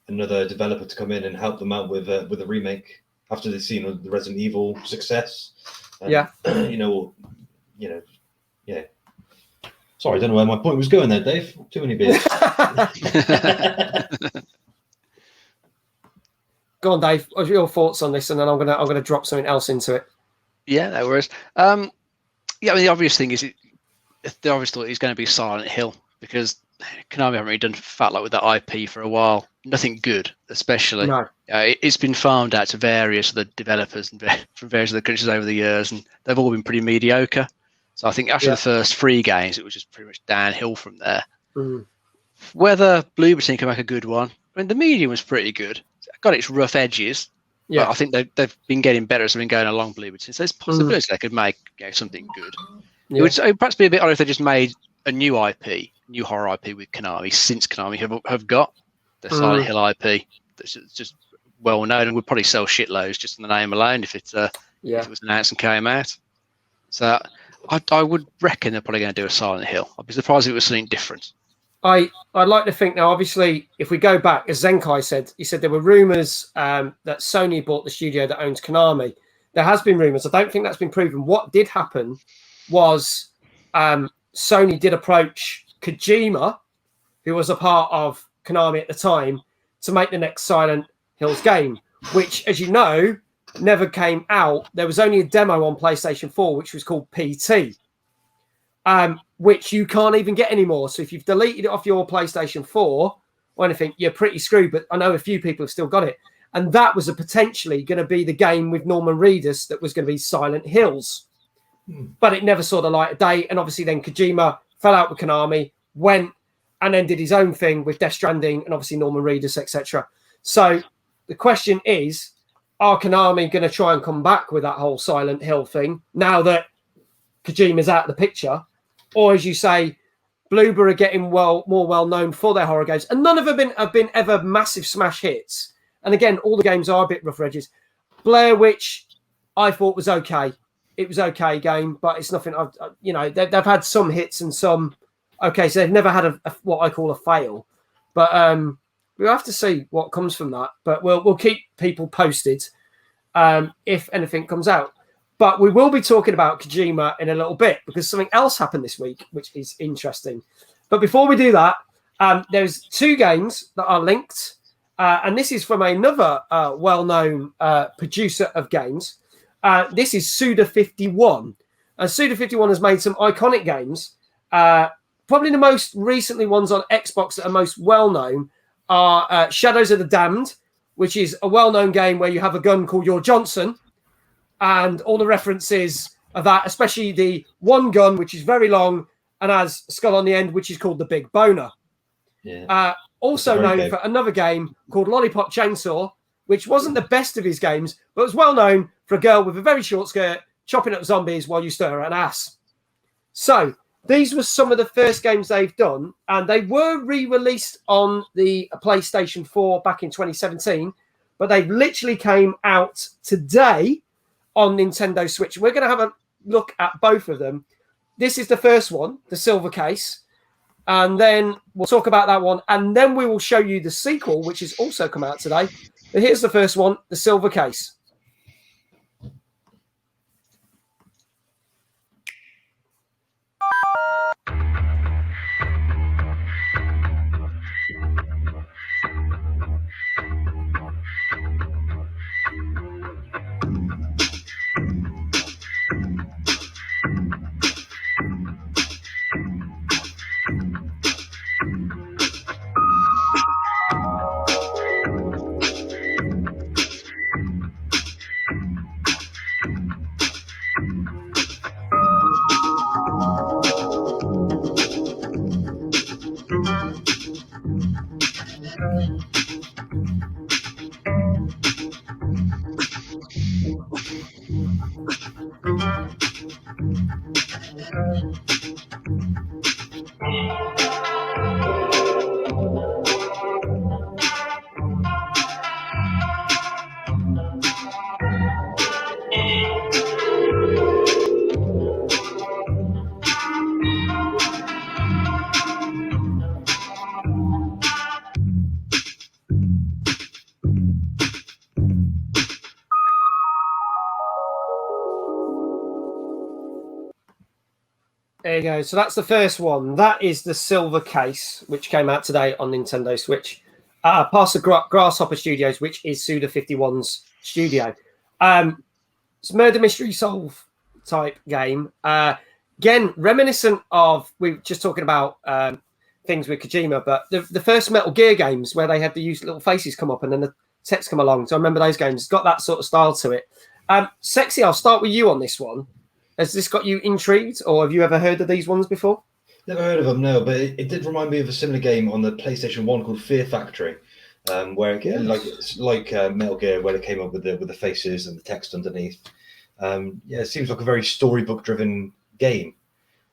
another developer to come in and help them out with a remake after they've seen the Resident Evil success. Yeah. Yeah. Sorry, I don't know where my point was going there, Dave. Too many beers. Go on, Dave. What are your thoughts on this? And then I'm gonna drop something else into it. Yeah, no worries. Yeah, I mean, the obvious thing is the obvious thought is going to be Silent Hill, because Konami haven't really done fat like with that IP for a while. Nothing good, especially. No. It's been farmed out to various other developers from various other countries over the years, and they've all been pretty mediocre. So I think after the first 3 games, it was just pretty much downhill from there. Mm. Whether Bloober team can make a good one, I mean, the medium was pretty good. It's got its rough edges. Yeah, I think they've been getting better as they've been going along, Bloober team. So there's possibilities they could make something good. Yeah. It would perhaps be a bit odd if they just made a new IP, new horror IP with Konami, since Konami have got the Silent Hill IP that's just well known and would probably sell shitloads just on the name alone if it was announced and came out. So I would reckon they're probably going to do a Silent Hill. I'd be surprised if it was something different. I'd like to think now, obviously, if we go back, as Zenkai said, he said there were rumours that Sony bought the studio that owns Konami. There has been rumours. I don't think that's been proven. What did happen was Sony did approach Kojima, who was a part of Konami at the time, to make the next Silent Hills game, which, as you know, never came out. There was only a demo on PlayStation 4, which was called PT, which you can't even get anymore. So if you've deleted it off your PlayStation 4 or anything, you're pretty screwed. But I know a few people have still got it. And that was potentially going to be the game with Norman Reedus that was going to be Silent Hills. But it never saw the light of day. And obviously then Kojima fell out with Konami, went and then did his own thing with Death Stranding and obviously Norman Reedus, etc. So the question is, are Konami going to try and come back with that whole Silent Hill thing now that Kojima's out of the picture? Or, as you say, Bloober are getting more well known for their horror games, and none of them have been ever massive smash hits. And again, all the games are a bit rough edges. Blair Witch, I thought was okay. It was okay game, but it's nothing. They've had some hits and some. Okay, so they've never had a what I call a fail, but we'll have to see what comes from that. But we'll keep people posted if anything comes out. But we will be talking about Kojima in a little bit because something else happened this week, which is interesting. But before we do that, there's 2 games that are linked. And this is from another well-known producer of games. This is Suda51. Suda51 has made some iconic games. Probably the most recently ones on Xbox that are most well-known are Shadows of the Damned, which is a well-known game where you have a gun called Your Johnson. And all the references of that, especially the one gun, which is very long and has a skull on the end, which is called the Big Boner. Yeah. Also known for another game called Lollipop Chainsaw, which wasn't the best of his games, but was well known for a girl with a very short skirt chopping up zombies while you stir an ass. So these were some of the first games they've done, and they were re-released on the PlayStation 4 back in 2017, but they literally came out today on Nintendo Switch. We're going to have a look at both of them. This is the first one, the Silver Case, and then we'll talk about that one, and then we will show you the sequel, which has also come out today. But here's the first one, the Silver Case. There you go. So that's the first one. That is the silver case, which came out today on Nintendo Switch. Past the Grasshopper Studios, which is Suda51's studio. It's murder mystery solve type game. Again, reminiscent of, we were just talking about things with Kojima, but the first Metal Gear games where they had to use little faces come up and then the text come along. So I remember those games. It's got that sort of style to it. Sexy, I'll start with you on this one. Has this got you intrigued, or have you ever heard of these ones before? Never heard of them, no, but it did remind me of a similar game on the PlayStation 1 called Fear Factory, where it's like Metal Gear, where it came up with the faces and the text underneath. It seems like a very storybook-driven game,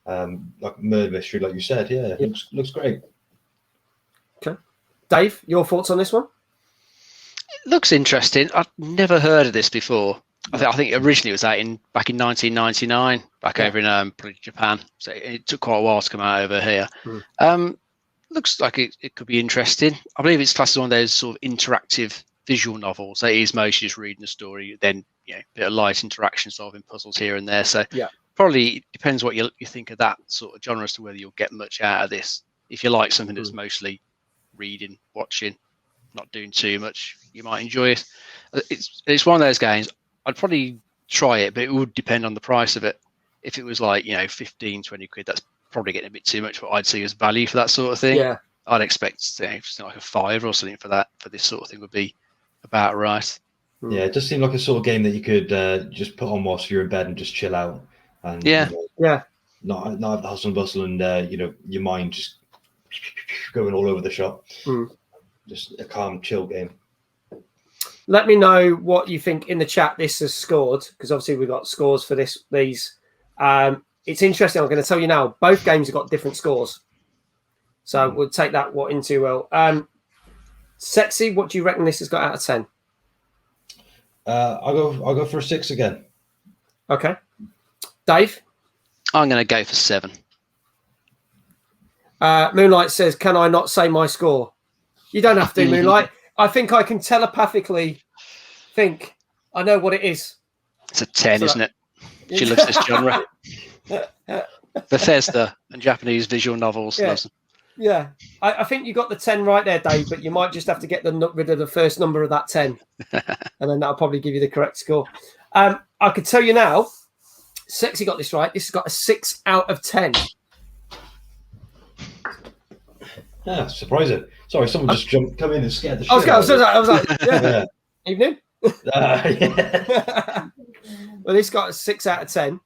like murder mystery, like you said. Yeah. Looks great. Okay, Dave, your thoughts on this one? It looks interesting. I've never heard of this before. I think originally it was out back in 1999, over in Japan. So it took quite a while to come out over here. Looks like it could be interesting. I believe it's classed as one of those sort of interactive visual novels. It is mostly just reading a story, then a bit of light interaction, solving puzzles here and there. So probably depends what you think of that sort of genre as to whether you'll get much out of this. If you like something that's mostly reading, watching, not doing too much, you might enjoy it. It's one of those games. I'd probably try it, but it would depend on the price of it. If it was like, 15, 20 quid, that's probably getting a bit too much what I'd see as value for that sort of thing. Yeah. I'd expect something like a $5 or something for this sort of thing would be about right. Yeah, it does seem like a sort of game that you could just put on whilst you're in bed and just chill out. And, not have the hustle and bustle and, your mind just going all over the shop. Just a calm, chill game. Let me know what you think in the chat this has scored, because obviously we've got scores for these. It's interesting. I'm going to tell you now, both games have got different scores. So we'll take that into Sexy, what do you reckon this has got out of 10? I'll go for a 6 again. Okay. Dave? I'm going to go for 7. Moonlight says, can I not say my score? You don't have to, Moonlight. I think I can telepathically think I know what it is. It's a 10, isn't it? She loves this genre. Bethesda and Japanese visual novels. Yeah. I think you got the 10 right there, Dave, but you might just have to get rid of the first number of that 10. And then that'll probably give you the correct score. I could tell you now, Sexy got this right. This has got a 6 out of 10. Yeah, surprising. Sorry, someone just come in and scared the shit I was like, yeah. Evening. Yeah. Well, this got a 6 out of 10.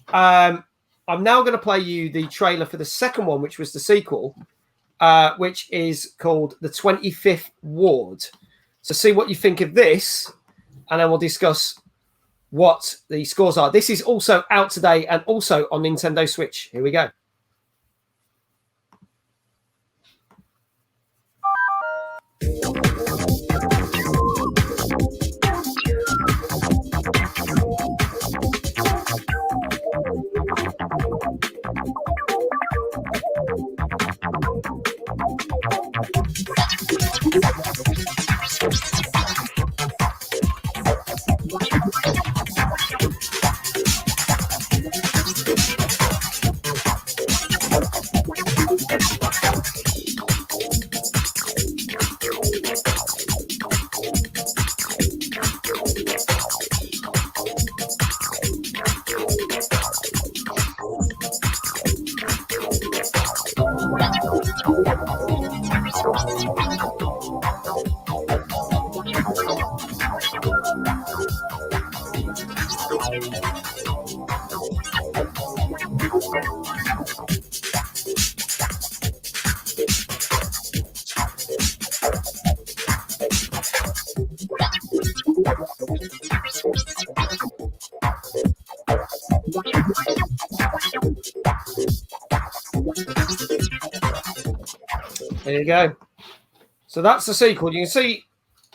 I'm now going to play you the trailer for the second one, which was the sequel, which is called The 25th Ward. So see what you think of this, and then we'll discuss what the scores are. This is also out today and also on Nintendo Switch. Here we go. There you go. So that's the sequel. You can see,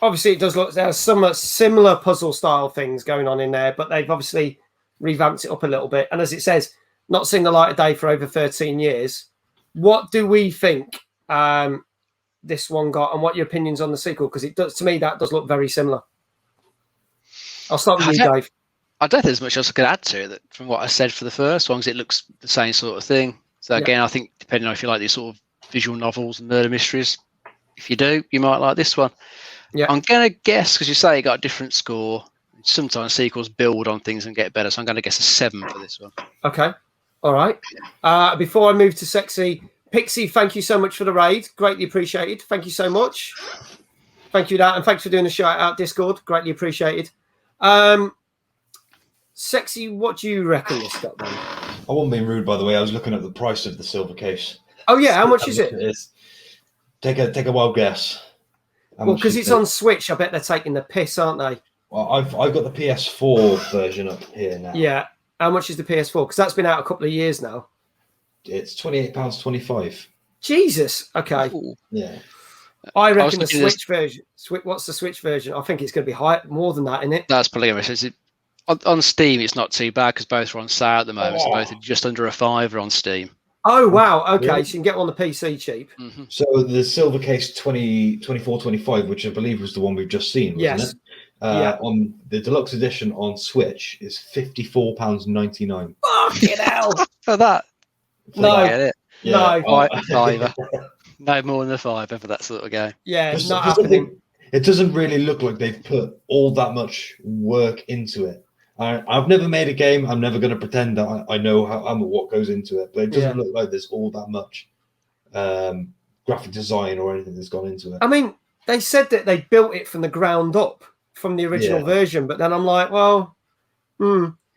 obviously, it does look, there's some similar puzzle style things going on in there, but they've obviously revamped it up a little bit. And as it says, not seen the light of day for over 13 years. What do we think this one got, and what are your opinions on the sequel? Because it does, to me, that does look very similar. I'll start with you, Dave. I don't think there's much else I could add to it that, from what I said for the first one, because it looks the same sort of thing. So again, I think depending on if you like these sort of visual novels and murder mysteries, if you do, you might like this one. Yeah. I'm going to guess, because you say it got a different score. Sometimes sequels build on things and get better, so I'm going to guess a 7 for this one. Okay. All right. Before I move to Sexy, Pixie, thank you so much for the raid. Greatly appreciated. Thank you so much. Thank you, and thanks for doing the shout out Discord. Greatly appreciated. Sexy, what do you reckon this got then? I wasn't being rude, by the way. I was looking at the price of the silver case. Oh yeah, how much is it? Take a wild guess. Well, because it's on Switch, I bet they're taking the piss, aren't they? Well, I've got the PS4 version up here now. Yeah. How much is the PS4? Because that's been out a couple of years now. It's £28.25. Jesus. Okay. Ooh. Yeah. I reckon the Switch version. What's the Switch version? I think it's going to be more than that, isn't it? That's probably going to be. On Steam, it's not too bad because both are on sale at the moment. So both are just under a £5 on Steam. Oh wow! Okay, so you can get one on the PC cheap. Mm-hmm. So the silver case 2425, which I believe was the one we've just seen, wasn't it? On the deluxe edition on Switch is £54.99. Fucking hell for that! No. Fiver. No more than a £5 for that sort of game. Yeah, it's not happening. It doesn't really look like they've put all that much work into it. I've never made a game. I'm never going to pretend that I know what goes into it, but it doesn't look like there's all that much graphic design or anything that's gone into it. I mean, they said that they built it from the ground up from the original version, but then I'm like, well,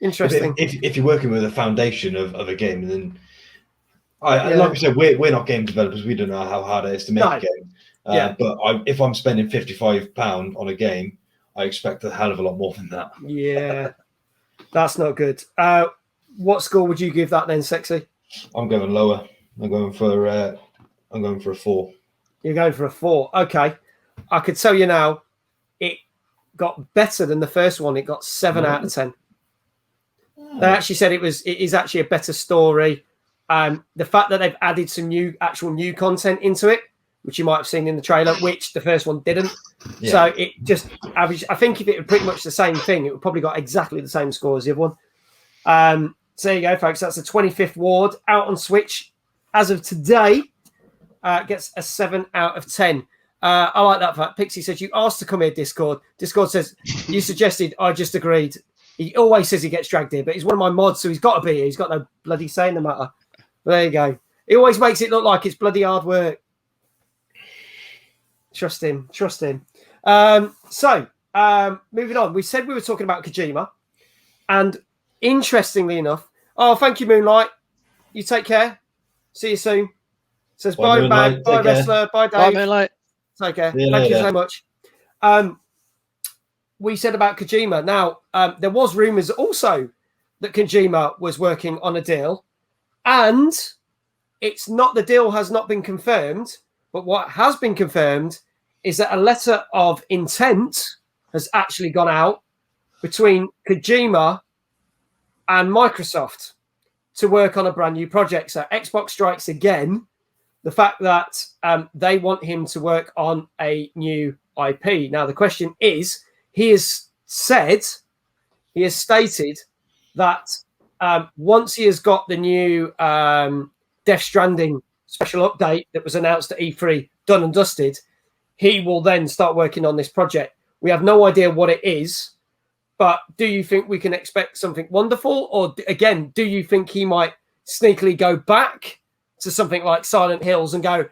interesting. If you're working with a foundation of a game, then like we said, we're not game developers. We don't know how hard it is to make a game. But if I'm spending £55 on a game, I expect a hell of a lot more than that. Yeah, that's not good. What score would you give that then, Sexy? I'm going lower. I'm going for a 4. You're going for a 4. Okay. I could tell you now, it got better than the first one. It got 7 out of 10. They actually said it is actually a better story. The fact that they've added some new content into it, which you might have seen in the trailer, which the first one didn't. Yeah. So it just average. I think if it were pretty much the same thing, it would probably got exactly the same score as the other one. So there you go, folks. That's the 25th Ward out on Switch as of today. Gets a 7 out of 10. I like that fact. Pixie says, you asked to come here, Discord. Discord says, you suggested, I just agreed. He always says he gets dragged here, but he's one of my mods, so he's got to be here. He's got no bloody say in the matter. There you go. He always makes it look like it's bloody hard work. Trust him. So, moving on. We said we were talking about Kojima. And interestingly enough, thank you, Moonlight. You take care. See you soon. Says bye, Bag. Bye, Wrestler. Bye, Dave. Bye, Moonlight. Take care. Thank you so much. We said about Kojima. Now, there was rumours also that Kojima was working on a deal. And the deal has not been confirmed. But what has been confirmed is that a letter of intent has actually gone out between Kojima and Microsoft to work on a brand new project. So Xbox strikes again the fact that they want him to work on a new IP. Now, the question is, he has stated that once he has got the new Death Stranding special update that was announced at E3 done and dusted, he will then start working on this project. We have no idea what it is, but do you think we can expect something wonderful? Or again, do you think he might sneakily go back to something like Silent Hills and go,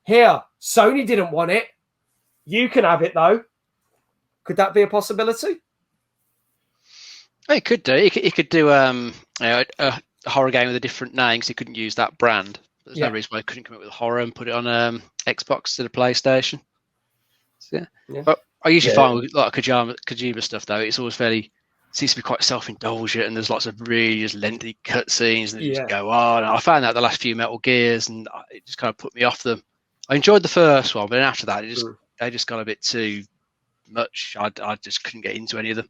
here, Sony didn't want it. You can have it though. Could that be a possibility? He could do. He could do a horror game with a different name because he couldn't use that brand. There's no reason why he couldn't come up with a horror and put it on Xbox to the PlayStation. So, yeah. But I usually find with like Kojima stuff though, it's always seems to be quite self-indulgent, and there's lots of really just lengthy cutscenes and they just go on. And I found that the last few Metal Gears, and it just kind of put me off them. I enjoyed the first one, but then after that, they just got a bit too much. I just couldn't get into any of them.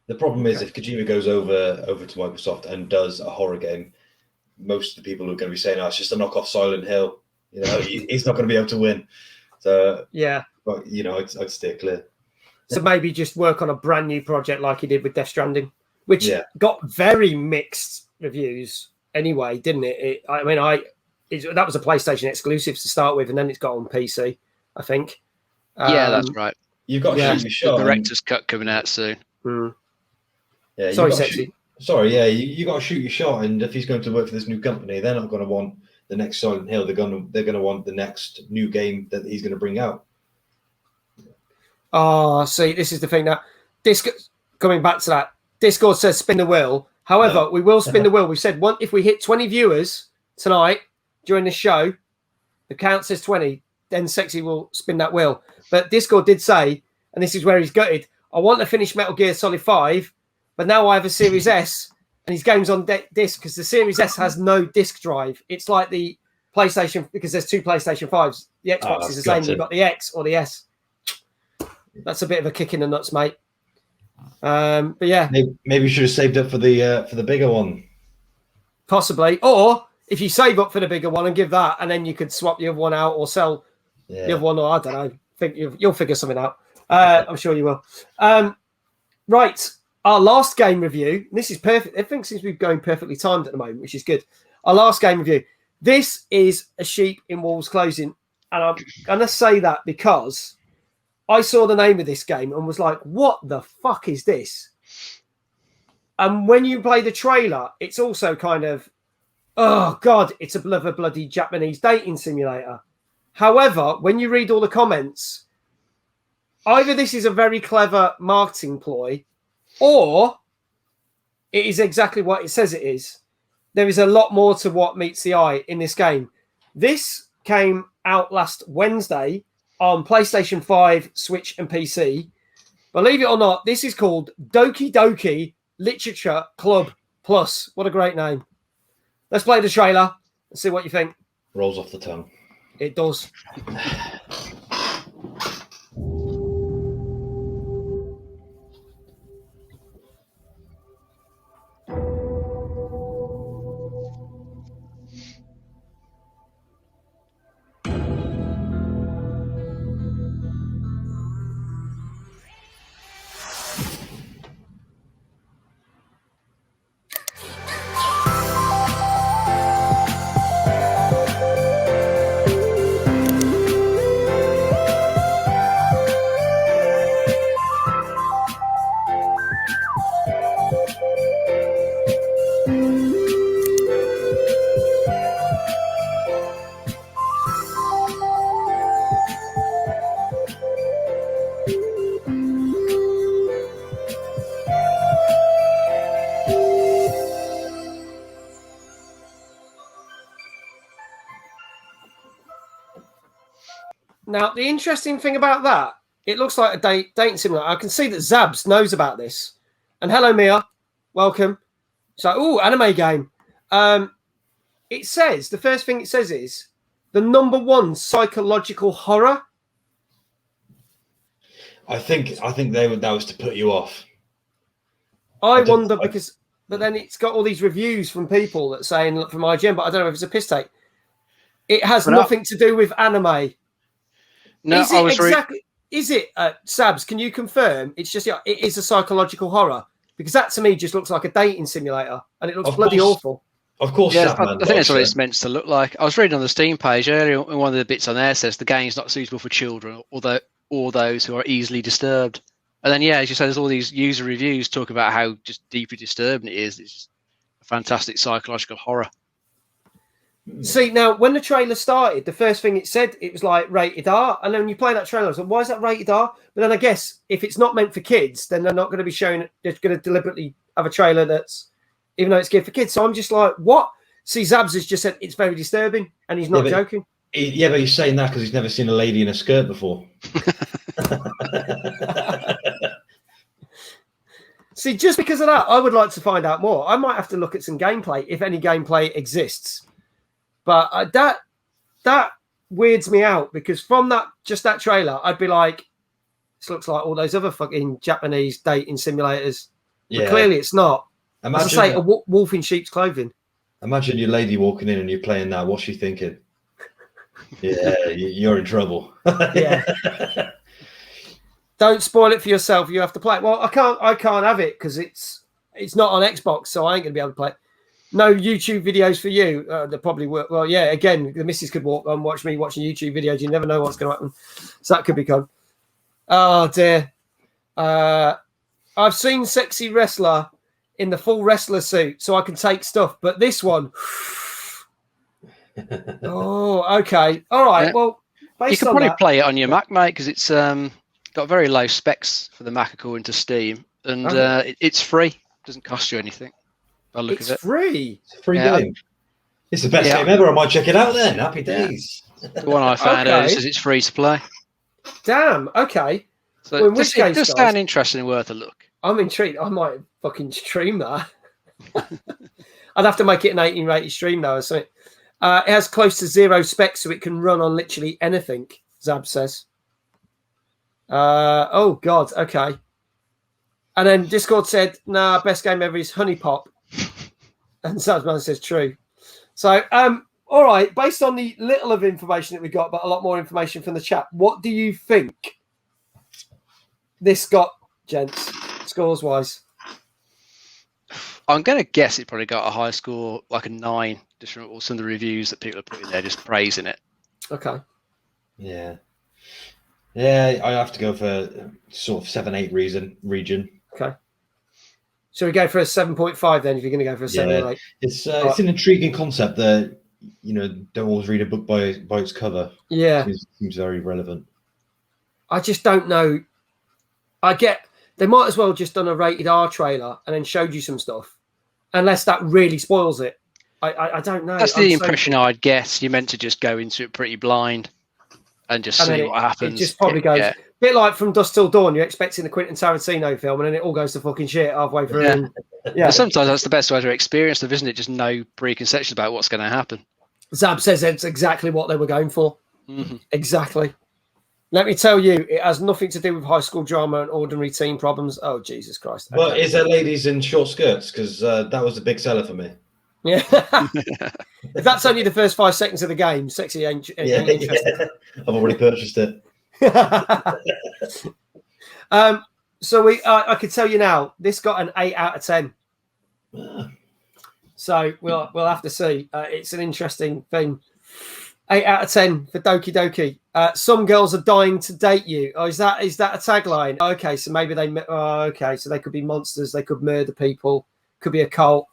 The problem is if Kojima goes over to Microsoft and does a horror game, most of the people are going to be saying, "Oh, it's just a knockoff Silent Hill." You know, he's not going to be able to win. So but I'd steer clear. So maybe just work on a brand new project like he did with Death Stranding. which got very mixed reviews anyway, didn't it? That was a PlayStation exclusive to start with, and then it's got on PC, I think. Yeah, that's right. You've got to shoot your shot. The director's cut coming out soon. Yeah, sorry, Sexy. You got to shoot your shot, and if he's going to work for this new company, they're not going to want the next Silent Hill. They're going to want the next new game that he's going to bring out. Oh, see, this is the thing now. Coming back to that, Discord says spin the wheel. However, we will spin the wheel. We said if we hit 20 viewers tonight during the show, the count says 20, then Sexy will spin that wheel. But Discord did say, and this is where he's gutted, I want to finish Metal Gear Solid 5, but now I have a Series S, and his game's on disc, because the Series S has no disc drive. It's like the PlayStation, because there's 2 PlayStation 5s. The Xbox is the same. You've got the X or the S. That's a bit of a kick in the nuts, mate. But yeah, maybe you should have saved up for the bigger one. Possibly, or if you save up for the bigger one and give that, and then you could swap the other one out or sell the other one, or I don't know. Think you'll figure something out. I'm sure you will. Right, our last game review. This is perfect. Everything seems to be going perfectly timed at the moment, which is good. Our last game review. This is a sheep in wolves clothing, and I'm gonna say that because I saw the name of this game and was like, what the fuck is this? And when you play the trailer, it's also kind of, oh, God, it's a bloody Japanese dating simulator. However, when you read all the comments, either this is a very clever marketing ploy or it is exactly what it says it is. There is a lot more to what meets the eye in this game. This came out last Wednesday on PlayStation 5, Switch, and PC. Believe it or not, this is called Doki Doki Literature Club Plus. What a great name. Let's play the trailer and see what you think. Rolls off the tongue. It does. Now, the interesting thing about that, it looks like a dating simulator. I can see that Zabs knows about this. And hello, Mia. Welcome. So, anime game. It says, the first thing it says is the #1 psychological horror. I think that was to put you off. I wonder because, but then it's got all these reviews from people that saying from IGN, but I don't know if it's a piss take. It has nothing to do with anime. No, is it Sabs? Can you confirm? It's just it is a psychological horror because that to me just looks like a dating simulator, and it looks bloody awful. Of course, yeah. I think that's what it's meant to look like. I was reading on the Steam page earlier, and one of the bits on there says the game is not suitable for children or those who are easily disturbed. And then, as you said, there's all these user reviews talk about how just deeply disturbing it is. It's just a fantastic psychological horror. See, now, when the trailer started, the first thing it said, it was like rated R. And then when you play that trailer, I was like, why is that rated R? But then I guess if it's not meant for kids, then they're not going to be showing, they're going to deliberately have a trailer that's, even though it's geared for kids. So I'm just like, what? See, Zabs has just said it's very disturbing, and he's not joking. But he's saying that because he's never seen a lady in a skirt before. See, just because of that, I would like to find out more. I might have to look at some gameplay, if any gameplay exists. But that weirds me out because from that trailer, I'd be like, this looks like all those other fucking Japanese dating simulators. Yeah. But clearly it's not. Imagine, as I say, a wolf in sheep's clothing. Imagine your lady walking in and you're playing that. What's she thinking? Yeah, you're in trouble. Yeah. Don't spoil it for yourself. You have to play it. Well, I can't have it because it's it's not on Xbox, so I ain't going to be able to play it. No YouTube videos for you. They probably work. Well, yeah, again, the missus could walk on, watch me watching YouTube videos. You never know what's going to happen. So that could become. Oh, dear. I've seen Sexy Wrestler in the full wrestler suit, so I can take stuff. But this one... Oh, okay. All right. Yeah. Well, you can probably play it on your Mac, mate, because it's got very low specs for the Mac according to Steam. And it's free. It doesn't cost you anything. Look it's at it. Free. It's a free game. It's the best game ever. I might check it out then. Happy days. The one I found out says it's free to play. Damn. Okay. So well, it does sound interesting and worth a look. I'm intrigued. I might fucking stream that. I'd have to make it an 18-rated stream though. So it has close to 0 specs, so it can run on literally anything. Zab says. Oh God. Okay. And then Discord said, "Nah, best game ever is Honey Pop." And Zabsman says, "True." So, all right. Based on the little of information that we got, but a lot more information from the chat, what do you think this got, gents, scores-wise? I'm going to guess it probably got a high score, like a 9, just from all some of the reviews that people are putting there, just praising it. Okay. Yeah. Yeah, I have to go for sort of 7-8 region. Okay. So we go for a 7.5 then, if you're going to go for a 7 or 8. It's an intriguing concept that, don't always read a book by its cover. Yeah. Seems very relevant. I just don't know. They might as well just done a rated R trailer and then showed you some stuff, unless that really spoils it. I don't know. That's the impression I'd guess. You're meant to just go into it pretty blind and just see what happens. It just probably goes a bit like From Dusk Till Dawn. You're expecting the Quentin Tarantino film, and then it all goes to fucking shit halfway through. Yeah. But sometimes that's the best way to experience it, isn't it? Just no preconceptions about what's going to happen. Zab says it's exactly what they were going for. Mm-hmm. Exactly. Let me tell you, it has nothing to do with high school drama and ordinary teen problems. Oh, Jesus Christ. Okay. Well, is there ladies in short skirts? Because that was a big seller for me. Yeah. If that's only the first 5 seconds of the game, sexy ain't interesting. I've already purchased it. So I could tell you now, this got an 8 out of 10. So we'll have to see. It's an interesting thing. 8 out of 10 for Doki Doki. Some girls are dying to date you. Oh, is that a tagline? Okay, so maybe so they could be monsters. They could murder people. Could be a cult.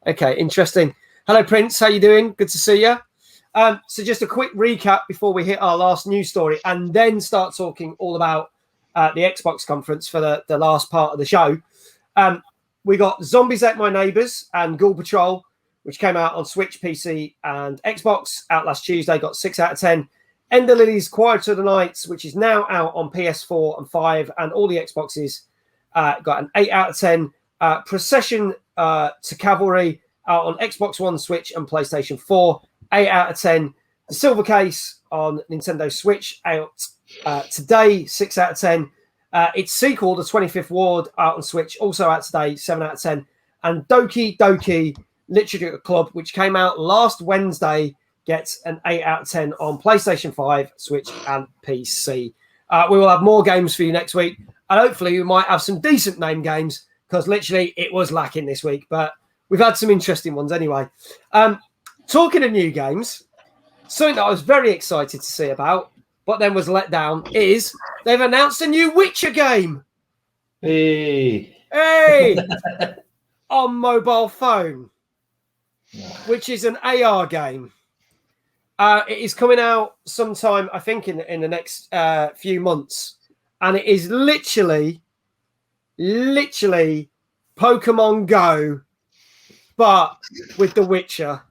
Okay, interesting. Hello, Prince. How you doing? Good to see you. So just a quick recap before we hit our last news story and then start talking all about the Xbox conference for the last part of the show. We got Zombies Ate My Neighbours and Ghoul Patrol, which came out on Switch, PC, and Xbox out last Tuesday, got 6 out of 10. Enderlillies Quieter the Nights, which is now out on PS4 and 5 and all the Xboxes, got an 8 out of 10. Procession to Calvary out on Xbox One, Switch, and PlayStation 4, 8 out of 10. The Silver Case on Nintendo Switch out today, 6 out of 10. Its sequel, The 25th Ward, out on Switch, also out today, 7 out of 10. And Doki Doki Literature Club, which came out last Wednesday, gets an 8 out of 10 on PlayStation 5, Switch, and PC. We will have more games for you next week, and hopefully we might have some decent name games, because literally it was lacking this week, but we've had some interesting ones anyway. Talking of new games, something that I was very excited to see about, but then was let down, is they've announced a new Witcher game. Hey! On mobile phone, which is an AR game. It is coming out sometime, I think, in the next few months. And it is literally Pokemon Go, but with The Witcher.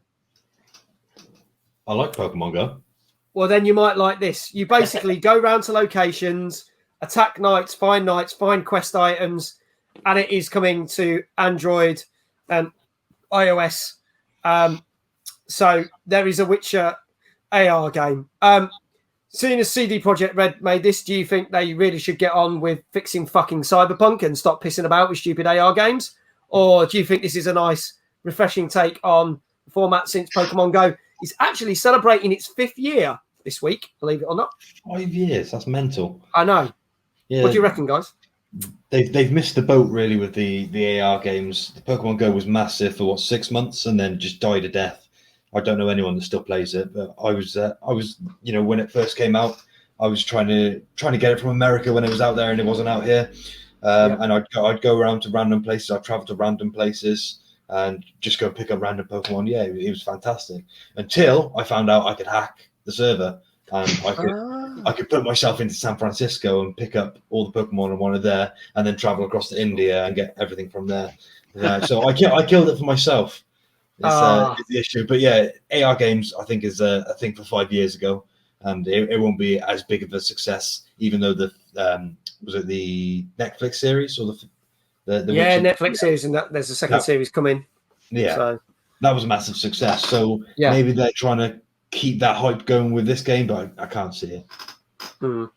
I like Pokemon Go. Well, then you might like this. You basically go round to locations, attack knights, find quest items, and it is coming to Android and iOS. So there is a Witcher AR game. Seeing as CD Projekt Red made this, do you think they really should get on with fixing fucking Cyberpunk and stop pissing about with stupid AR games? Or do you think this is a nice, refreshing take on the format since Pokemon Go is actually celebrating its 5th year this week, believe it or not? 5 years, that's mental. I know. Yeah. What do you reckon, guys? they've missed the boat really with the AR games. The Pokemon Go was massive for 6 months and then just died a death. I don't know anyone that still plays it, but I was when it first came out, I was trying to get it from America when it was out there and it wasn't out here. And I'd go around to random places. I'd travel to random places and just go pick up random Pokemon. Yeah, it was fantastic until I found out I could hack the server and I could put myself into San Francisco and pick up all the Pokemon I wanted there, and then travel across to India and get everything from there. So I killed it for myself. It's the issue. But yeah, AR games I think is a thing for 5 years ago, and it won't be as big of a success. Even though was it the Netflix series or the Netflix series, and there's a second series coming. Yeah, so that was a massive success. So yeah, maybe they're trying to keep that hype going with this game, but I can't see it.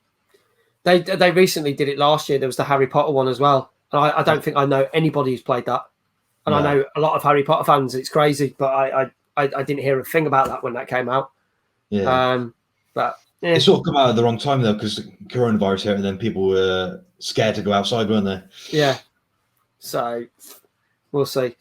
They recently did it last year. There was the Harry Potter one as well, and I don't think I know anybody who's played that. And I know a lot of Harry Potter fans. It's crazy, but I didn't hear a thing about that when that came out. Yeah, but yeah. It sort of come out at the wrong time though, because coronavirus hit, and then people were scared to go outside, weren't they? Yeah. So we'll see.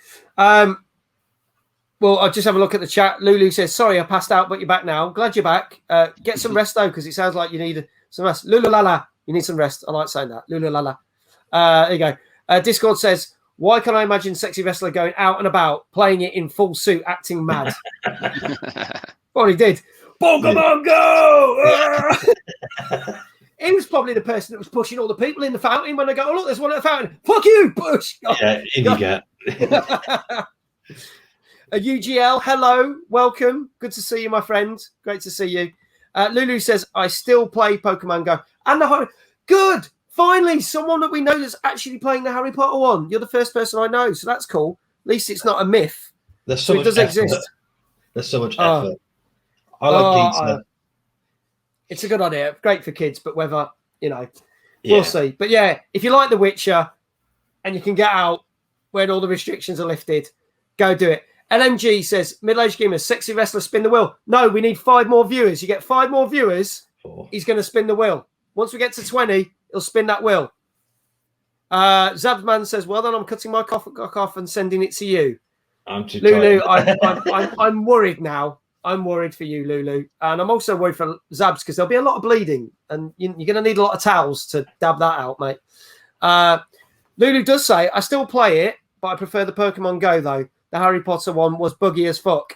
Well, I'll just have a look at the chat. Lulu says, sorry, I passed out, but you're back now. Glad you're back. Get some rest, though, because it sounds like you need some rest. Lulu Lala, you need some rest. I like saying that. Lulu Lala. There you go. Discord says, why can I imagine sexy wrestler going out and about, playing it in full suit, acting mad? Well, he did. Pokemon Go! He was probably the person that was pushing all the people in the fountain when they go, oh, look, there's one at the fountain. Fuck you, push! Yeah, in you get. UGL, hello, welcome. Good to see you, my friend. Great to see you. Lulu says, I still play Pokemon Go. And good. Finally, someone that we know that's actually playing the Harry Potter one. You're the first person I know, so that's cool. At least it's not a myth. There's so much it does effort. exist. There's so much effort. I like pizza. It's a good idea. Great for kids, but whether, we'll see. But yeah, if you like The Witcher and you can get out when all the restrictions are lifted, go do it. LMG says, middle-aged gamers, sexy wrestler, spin the wheel. No, we need 5 more viewers. You get 5 more viewers, he's going to spin the wheel. Once we get to 20, he'll spin that wheel. Zabman says, well done, I'm cutting my cock off and sending it to you. I'm too Lulu, I'm worried now. I'm worried for you, Lulu. And I'm also worried for Zabs because there'll be a lot of bleeding and you're going to need a lot of towels to dab that out, mate. Lulu does say, I still play it, but I prefer the Pokemon Go, though. The Harry Potter one was buggy as fuck.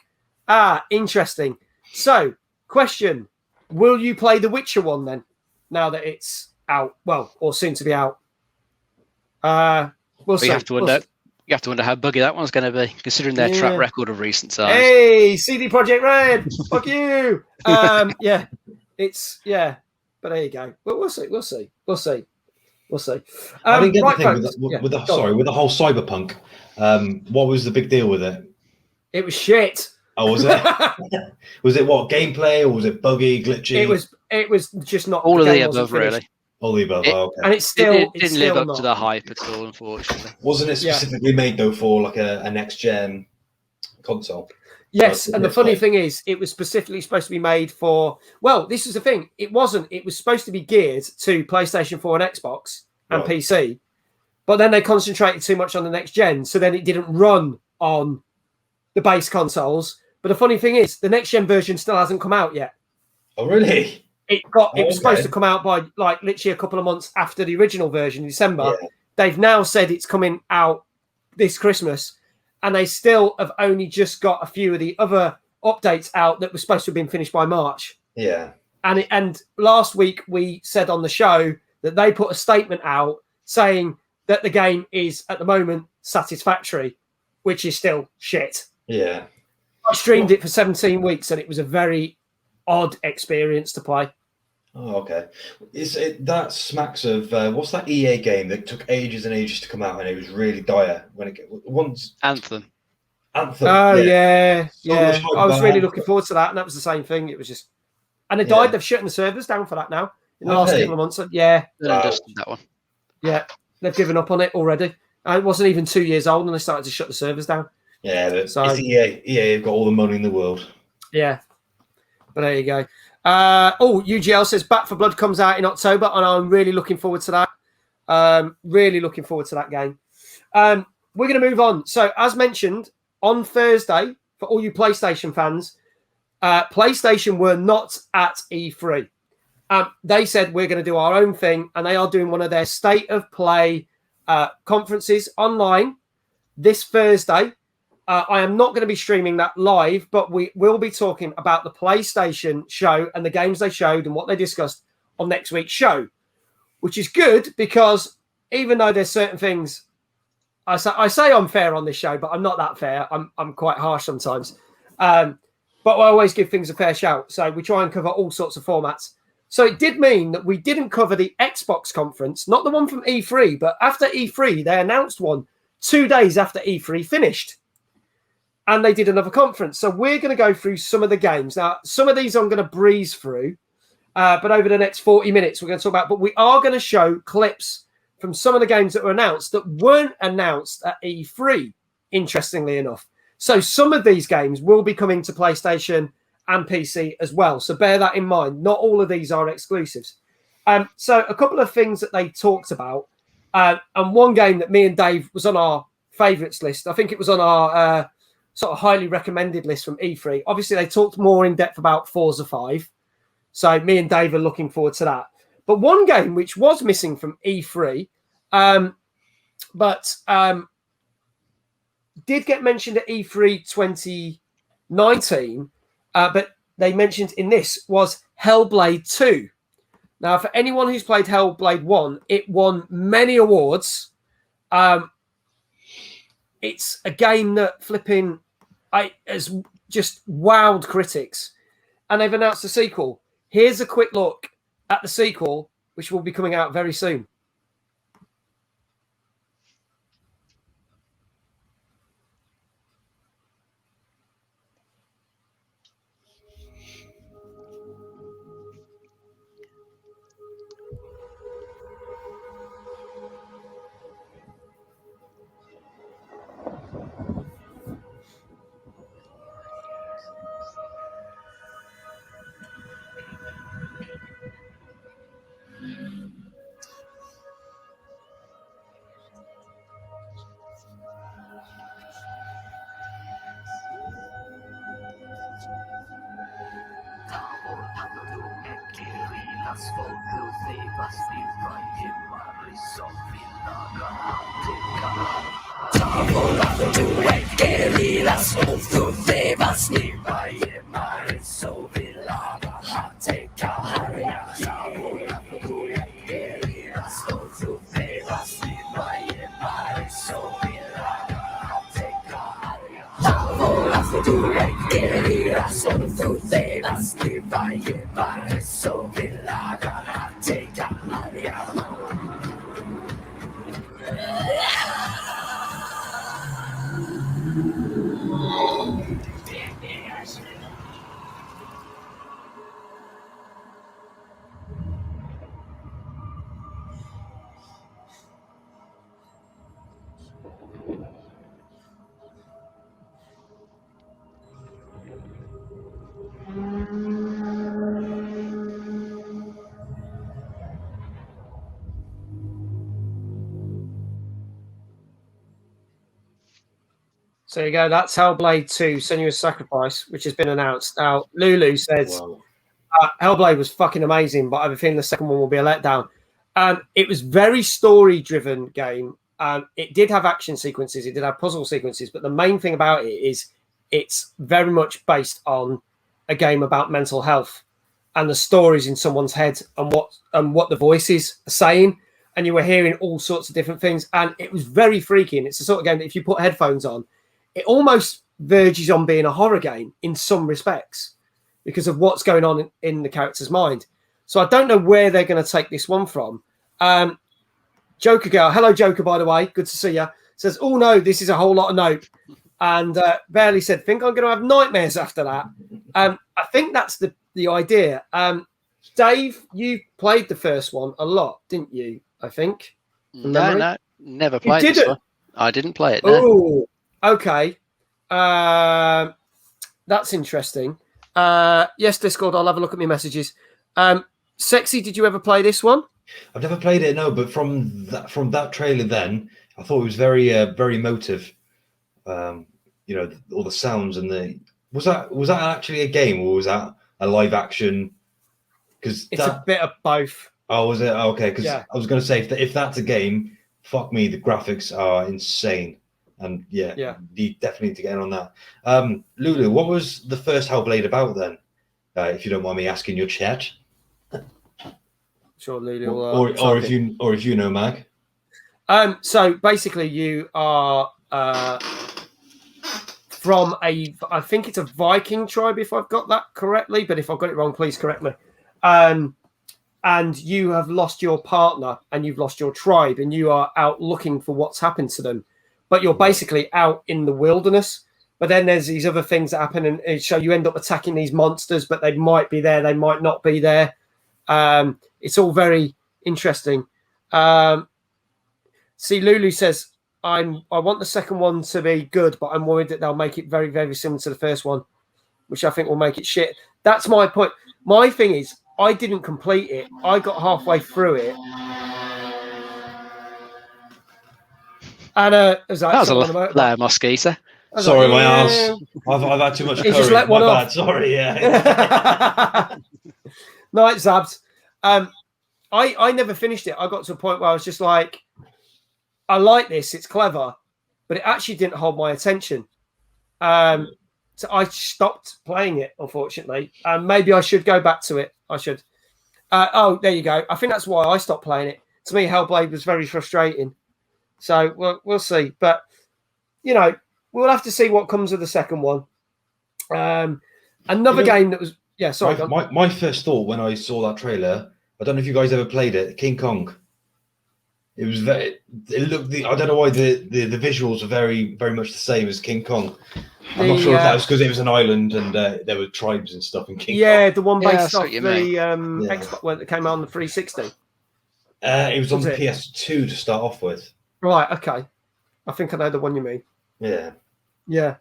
Interesting. So, question. Will you play the Witcher one then? Now that it's out. Well, or soon to be out. We'll see. You have to wonder how buggy that one's going to be, considering their track record of recent times. Hey, CD Projekt Red. Fuck you. Yeah. It's, yeah. But there you go. But we'll see. I didn't get the thing with the whole cyberpunk. What was the big deal with it? It was shit. Oh, was it? Was it what, gameplay, or was it buggy, glitchy? It was just not all of the above, really. All the above. Okay. And it didn't live up to the hype at all, unfortunately. Wasn't it specifically made though for like a next gen console? Yes, and the funny thing is, it was specifically supposed to be made for. Well, this is the thing. It wasn't. It was supposed to be geared to PlayStation 4 and Xbox and PC, but then they concentrated too much on the next gen, so then it didn't run on the base consoles. But the funny thing is, the next gen version still hasn't come out yet. Oh, really? It was supposed to come out by like literally a couple of months after the original version in December. Yeah. They've now said it's coming out this Christmas, and they still have only just got a few of the other updates out that were supposed to have been finished by March. Yeah. And last week we said on the show that they put a statement out saying that the game is at the moment satisfactory, which is still shit. Yeah. I streamed it for 17 weeks and it was a very odd experience to play. Oh, okay. That smacks of what's that EA game that took ages and ages to come out and it was really dire when it once Anthem. Oh yeah. I was really looking forward to that, and that was the same thing. It was just, and they died. They've shutting the servers down for that now in the last couple of months. Yeah, that one. Yeah, they've given up on it already. It wasn't even 2 years old, and they started to shut the servers down. Yeah, it's EA. EA have got all the money in the world. Yeah, but there you go. UGL says Back for Blood comes out in October, and I'm really looking forward to that. Really looking forward to that game. We're going to move on. So, as mentioned, on Thursday, for all you PlayStation fans, PlayStation were not at E3. They said we're going to do our own thing, and they are doing one of their state of play conferences online this Thursday. I am not going to be streaming that live, but we will be talking about the PlayStation show and the games they showed and what they discussed on next week's show, which is good because even though there's certain things I say I'm fair on this show, but I'm not that fair. I'm quite harsh sometimes. But I always give things a fair shout. So we try and cover all sorts of formats. So it did mean that we didn't cover the Xbox conference, not the one from E3, but after E3, they announced one 2 days after E3 finished. And they did another conference. So we're going to go through some of the games. Now, some of these I'm going to breeze through. But over the next 40 minutes, we're going to talk about. But we are going to show clips from some of the games that were announced that weren't announced at E3, interestingly enough. So some of these games will be coming to PlayStation and PC as well. So bear that in mind. Not all of these are exclusives. So a couple of things that they talked about. And one game that me and Dave was on our favourites list. I think it was on our sort of highly recommended list from E3. Obviously, they talked more in depth about Forza 5. So me and Dave are looking forward to that. But one game which was missing from E3, but did get mentioned at E3 2019, but they mentioned in this was Hellblade 2. Now, for anyone who's played Hellblade 1, it won many awards. It's a game that has just wowed critics. And they've announced a sequel. Here's a quick look at the sequel, which will be coming out very soon. So there you go. That's Hellblade 2, Senua's Sacrifice, which has been announced. Now, Lulu says, Hellblade was fucking amazing, but I have a feeling the second one will be a letdown. It was very story-driven game. It did have action sequences. It did have puzzle sequences. But the main thing about it is it's very much based on a game about mental health and the stories in someone's head and what the voices are saying. And you were hearing all sorts of different things. And it was very freaky. And it's the sort of game that if you put headphones on, it almost verges on being a horror game in some respects because of what's going on in the character's mind. So I don't know where they're going to take this one from. Joker Girl, hello Joker, by the way, good to see you, says, oh no, this is a whole lot of note. And Barely said, think I'm going to have nightmares after that. I think that's the idea. Dave, you played the first one a lot, didn't you? I think. No, never played this one. I didn't play it. No. Oh, okay. That's interesting. Yes, Discord, I'll have a look at my messages. Sexy, did you ever play this one? I've never played it, no, but from that trailer, then I thought it was very very emotive. You know, all the sounds and the was that actually a game or was that a live action? Because it's a bit of both. Oh, was it? Oh, okay, because yeah. I was going to say if that's a game, fuck me, the graphics are insane, and yeah, you definitely need to get in on that. Lulu, what was the first Hellblade about then? If you don't mind me asking your chat. Sure, Lulu. Or if you know, Mag. So basically, you are from I think it's a Viking tribe, if I've got that correctly. But if I've got it wrong, please correct me. And you have lost your partner, and you've lost your tribe, and you are out looking for what's happened to them. But you're basically out in the wilderness. But then there's these other things that happen, and so you end up attacking these monsters. But they might be there, they might not be there. It's all very interesting. See, Lulu says, I want the second one to be good, but I'm worried that they'll make it very, very similar to the first one, which I think will make it shit. That's my point. My thing is, I didn't complete it. I got halfway through it. And that was a loud mosquito. Sorry, my ass. I've had too much curry. Just let one off. Bad. Sorry, yeah. No, it's Zabs. I never finished it. I got to a point where I was just like, I like this. It's clever, but it actually didn't hold my attention. So I stopped playing it, unfortunately. Maybe I should go back to it. I should. Oh, there you go. I think that's why I stopped playing it. To me, Hellblade was very frustrating. So we'll see. But, you know, we'll have to see what comes of the second one. Another game that was... Yeah, sorry. My first thought when I saw that trailer, I don't know if you guys ever played it, King Kong. It was very... It looked... I don't know why the visuals are very, very much the same as King Kong. I'm not sure if that was because it was an island and there were tribes and stuff in King Kong. Yeah, the one based off the Xbox one that came out on the 360. It was on the PS2 to start off with. Right, okay. I think I know the one you mean. Yeah. Yeah.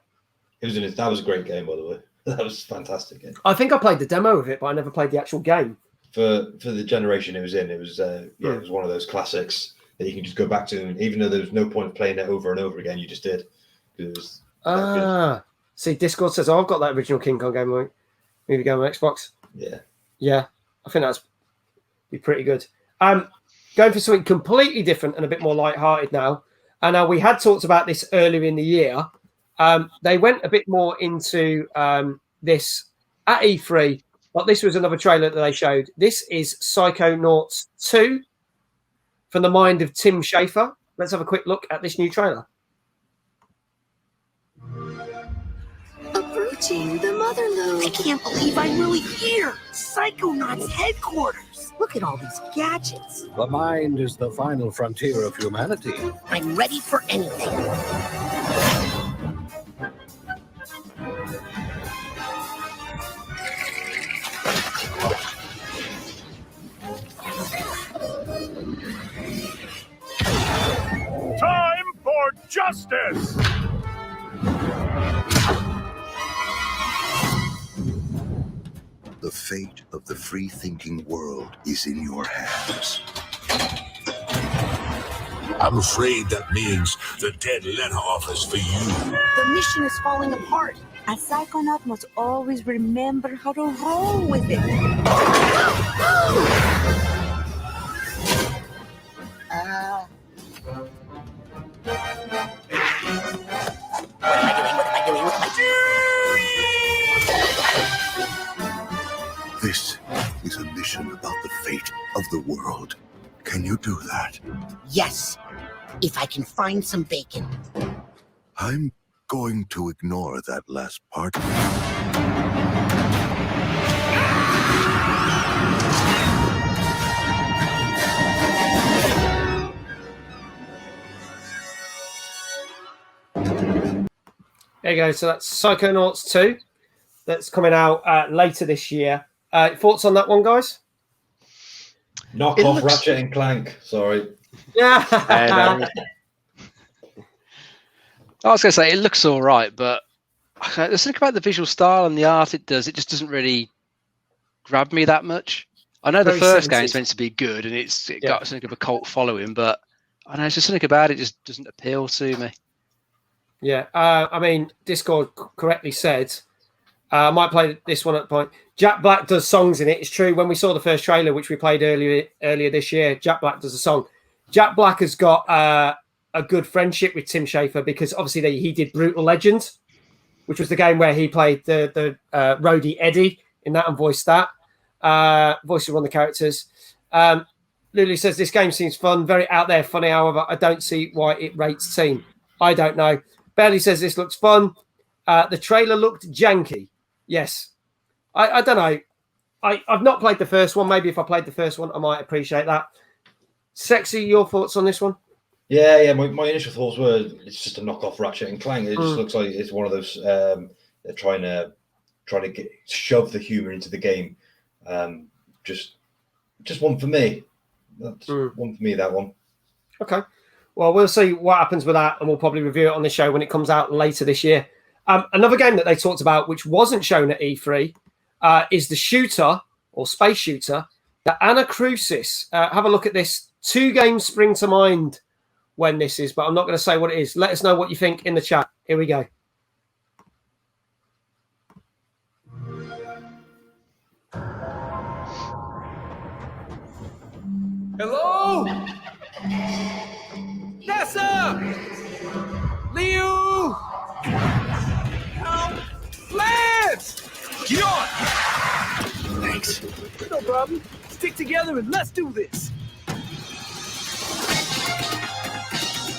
That was a great game, by the way. That was a fantastic game. I think I played the demo of it, but I never played the actual game. For the generation it was in, it was it was one of those classics that you can just go back to, and even though there was no point of playing it over and over again, you just did. It was see, Discord says, I've got that original King Kong game, movie game on Xbox. Yeah, I think that's be pretty good. Going for something completely different and a bit more light-hearted now. And we had talked about this earlier in the year. They went a bit more into this at E3, but this was another trailer that they showed. This is Psychonauts 2 from the mind of Tim Schafer. Let's have a quick look at this new trailer. Approaching the mother lode. I can't believe I'm really here. Psychonauts headquarters. Look at all these gadgets. The mind is the final frontier of humanity. I'm ready for anything. Time for justice! The fate of the free-thinking world is in your hands. I'm afraid that means the dead letter office for you. The mission is falling apart. A psychonaut must always remember how to roll with it. What am I doing? This is a mission about the fate of the world. Can you do that? Yes, if I can find some bacon. I'm going to ignore that last part. There you go. So that's Psychonauts 2. That's coming out later this year. Thoughts on that one, guys? Knock off Ratchet and Clank. Sorry. Yeah. I was going to say, it looks all right, but there's something about the visual style and the art it does. It just doesn't really grab me that much. I know the first game's meant to be good, and it got something of a cult following, but I know it's just something about it just doesn't appeal to me. Yeah, I mean, Discord correctly said, I might play this one at the point. Jack Black does songs in it. It's true. When we saw the first trailer, which we played earlier this year, Jack Black does a song. Jack Black has got a good friendship with Tim Schafer because obviously he did Brutal Legend, which was the game where he played the roadie Eddie in that and voiced that. Voiced one of the characters. Lulu says, this game seems fun, very out there, funny. However, I don't see why it rates team. I don't know. Bailey says, this looks fun. The trailer looked janky. Yes. I don't know. I've not played the first one. Maybe if I played the first one, I might appreciate that. Sexy, your thoughts on this one? Yeah. My initial thoughts were it's just a knockoff Ratchet and Clank. It just looks like it's one of those they're trying to shove the humor into the game. Just one for me. That's one for me, that one. Okay. Well, we'll see what happens with that, and we'll probably review it on the show when it comes out later this year. Another game that they talked about, which wasn't shown at E3, is the shooter, or space shooter, the Anacrusis. Have a look at this. 2 games spring to mind when this is, but I'm not going to say what it is. Let us know what you think in the chat. Here we go. Hello? Nessa! Liu! Help! Lance! Get on! Thanks. No problem. Stick together and let's do this.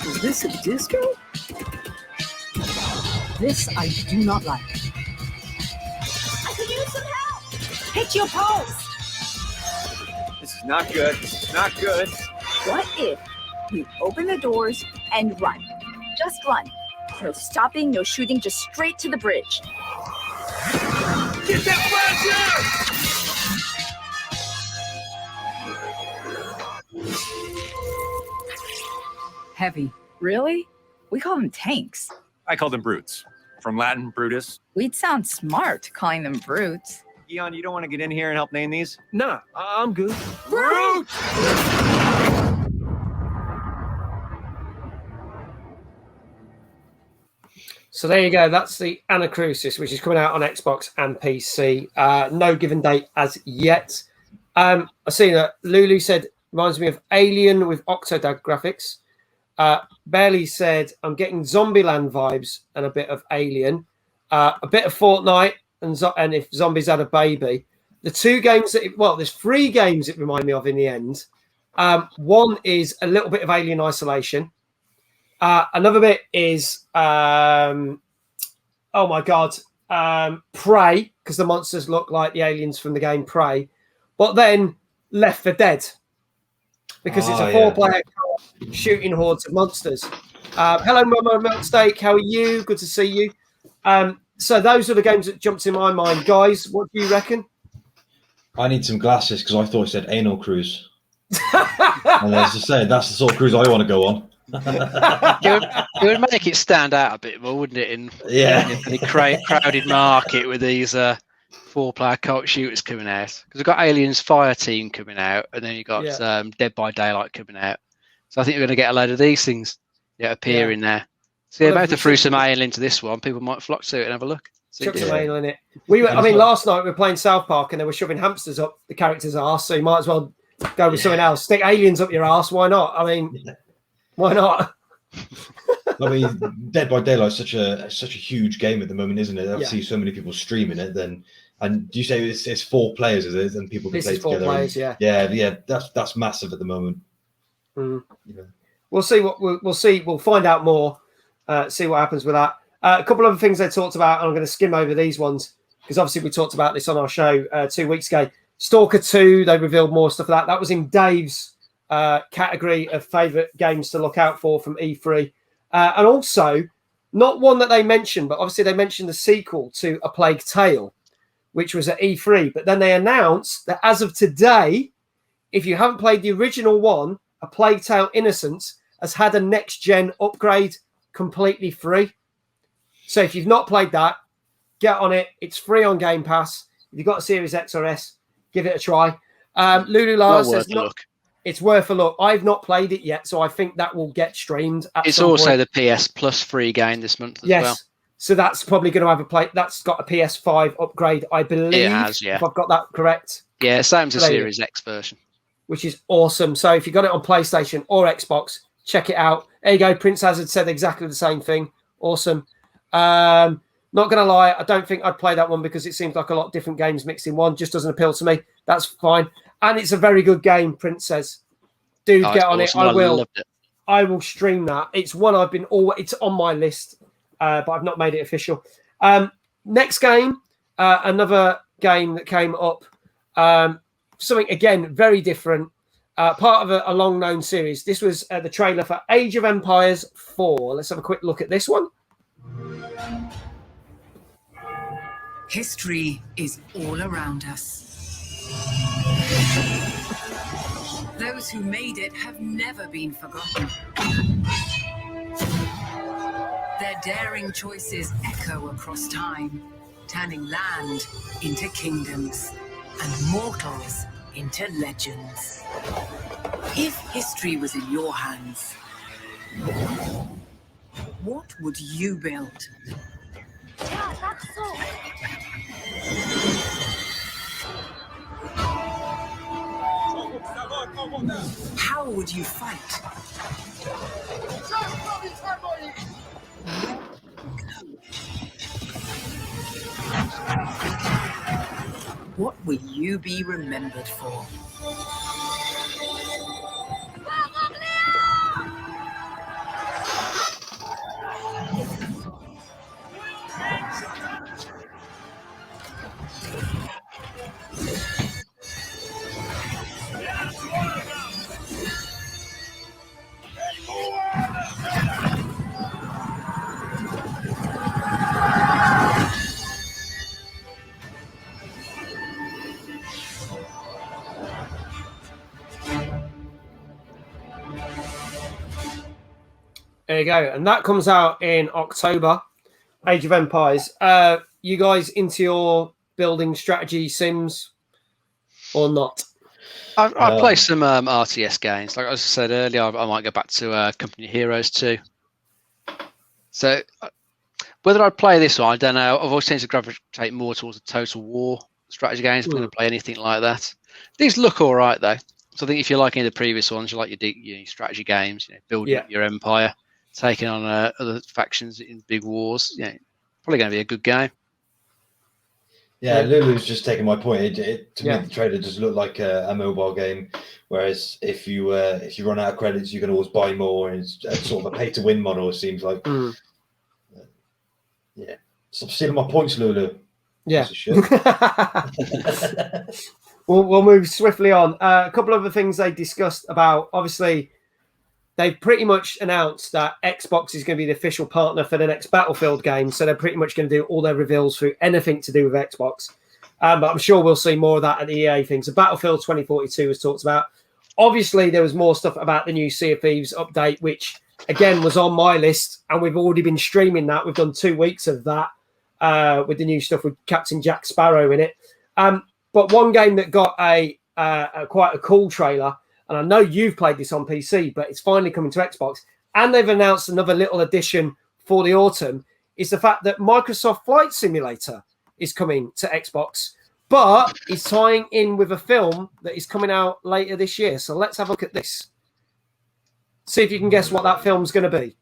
Is this a disco? This I do not like. I could use some help. Hit your pulse. This is not good. This is not good. What if we open the doors and run? Just run. No stopping, no shooting, just straight to the bridge. Get that flasher! Heavy. Really? We call them tanks. I call them brutes. From Latin, Brutus. We'd sound smart calling them brutes. Eon, you don't want to get in here and help name these? Nah, I'm good. Brute! So there you go. That's the Anacrusis, which is coming out on Xbox and PC. No given date as yet. I see that Lulu said, reminds me of Alien with Octodad graphics. Bailey said, I'm getting Zombieland vibes and a bit of Alien. A bit of Fortnite and if zombies had a baby. The 2 games there's 3 games it reminded me of in the end. One is a little bit of Alien Isolation. Another bit is, oh my God, Prey, because the monsters look like the aliens from the game Prey. But then Left 4 Dead, because it's a 4-player shooting hordes of monsters. Hello, Momo Milksteak. How are you? Good to see you. So those are the games that jumped in my mind. Guys, what do you reckon? I need some glasses because I thought it said anal cruise. And as I say, that's the sort of cruise I want to go on. It would make it stand out a bit more, wouldn't it? In the crowded market with these 4-player cult shooters coming out. Because we've got Aliens Fireteam coming out, and then you've got Dead by Daylight coming out. So I think we're going to get a load of these things appearing there. So about to throw some ale into this one, people might flock to it and have a look. Chuck some ale in it. Last night we were playing South Park and they were shoving hamsters up the character's arse, so you might as well go with something else. Stick aliens up your arse, why not? I mean, why not? I mean, Dead by Daylight is such a huge game at the moment, isn't it? I see so many people streaming it. And do you say it's 4 players, is it? And people can play together. 4 players, yeah. That's massive at the moment. We'll see we'll see. We'll find out more. See what happens with that. A couple of things they talked about, and I'm going to skim over these ones because obviously we talked about this on our show 2 weeks ago. Stalker 2, they revealed more stuff of that. That was in Dave's category of favourite games to look out for from E3. And also, not one that they mentioned, but obviously they mentioned the sequel to A Plague Tale, which was at E3. But then they announced that as of today, if you haven't played the original one, A Plague Tale Innocence has had a next-gen upgrade completely free. So if you've not played that, get on it. It's free on Game Pass. If you've got a Series X or S, give it a try. Lulu Lara Well says worth a look. It's worth a look. I've not played it yet, so I think that will get streamed. It's also the PS Plus free game this month as well. So that's probably going to have a play. That's got a PS5 upgrade, I believe. It has, yeah. If I've got that correct. Yeah, same as the Series X version. Which is awesome. So if you got it on PlayStation or Xbox, check it out. There you go. Prince Hazard said exactly the same thing. Awesome. Not going to lie, I don't think I'd play that one because it seems like a lot of different games mixed in one. Just doesn't appeal to me. That's fine. And it's a very good game, Prince says. Dude, get on awesome. it. I will. Loved it. I will stream that. It's one I've been it's on my list, but I've not made it official. Next game, another game that came up. Something, again, very different. Part of a long-known series. This was the trailer for Age of Empires 4. Let's have a quick look at this one. History is all around us. Those who made it have never been forgotten. Their daring choices echo across time, turning land into kingdoms and mortals into legends. If history was in your hands, what would you build? How would you fight? What will you be remembered for? There you go. And that comes out in October, Age of Empires. You guys into your building strategy sims or not? I play some RTS games. Like I said earlier, I might go back to Company Heroes 2. So whether I play this one, I don't know. I've always tended to gravitate more towards the Total War strategy games. I'm going to play anything like that. These look all right, though. So I think if you like any of the previous ones, you like your strategy games, building up your empire, taking on other factions in big wars, probably going to be a good game. Yeah, Lulu's just taking my point. To me, the trailer does look like a mobile game. Whereas if you run out of credits, you can always buy more, and it's sort of a pay-to-win model. It seems like. Yeah, stop stealing my points, Lulu. Yeah. We'll move swiftly on. A couple of other things they discussed about. Obviously, they've pretty much announced that Xbox is going to be the official partner for the next Battlefield game. So they're pretty much going to do all their reveals through anything to do with Xbox. But I'm sure we'll see more of that at the EA thing. So Battlefield 2042 was talked about. Obviously, there was more stuff about the new Sea of Thieves update, which, again, was on my list. And we've already been streaming that. We've done 2 weeks of that with the new stuff with Captain Jack Sparrow in it. But one game that got a quite a cool trailer, and I know you've played this on PC, but it's finally coming to Xbox, and they've announced another little addition for the autumn, is the fact that Microsoft Flight Simulator is coming to Xbox, but it's tying in with a film that is coming out later this year. So let's have a look at this. See if you can guess what that film's going to be.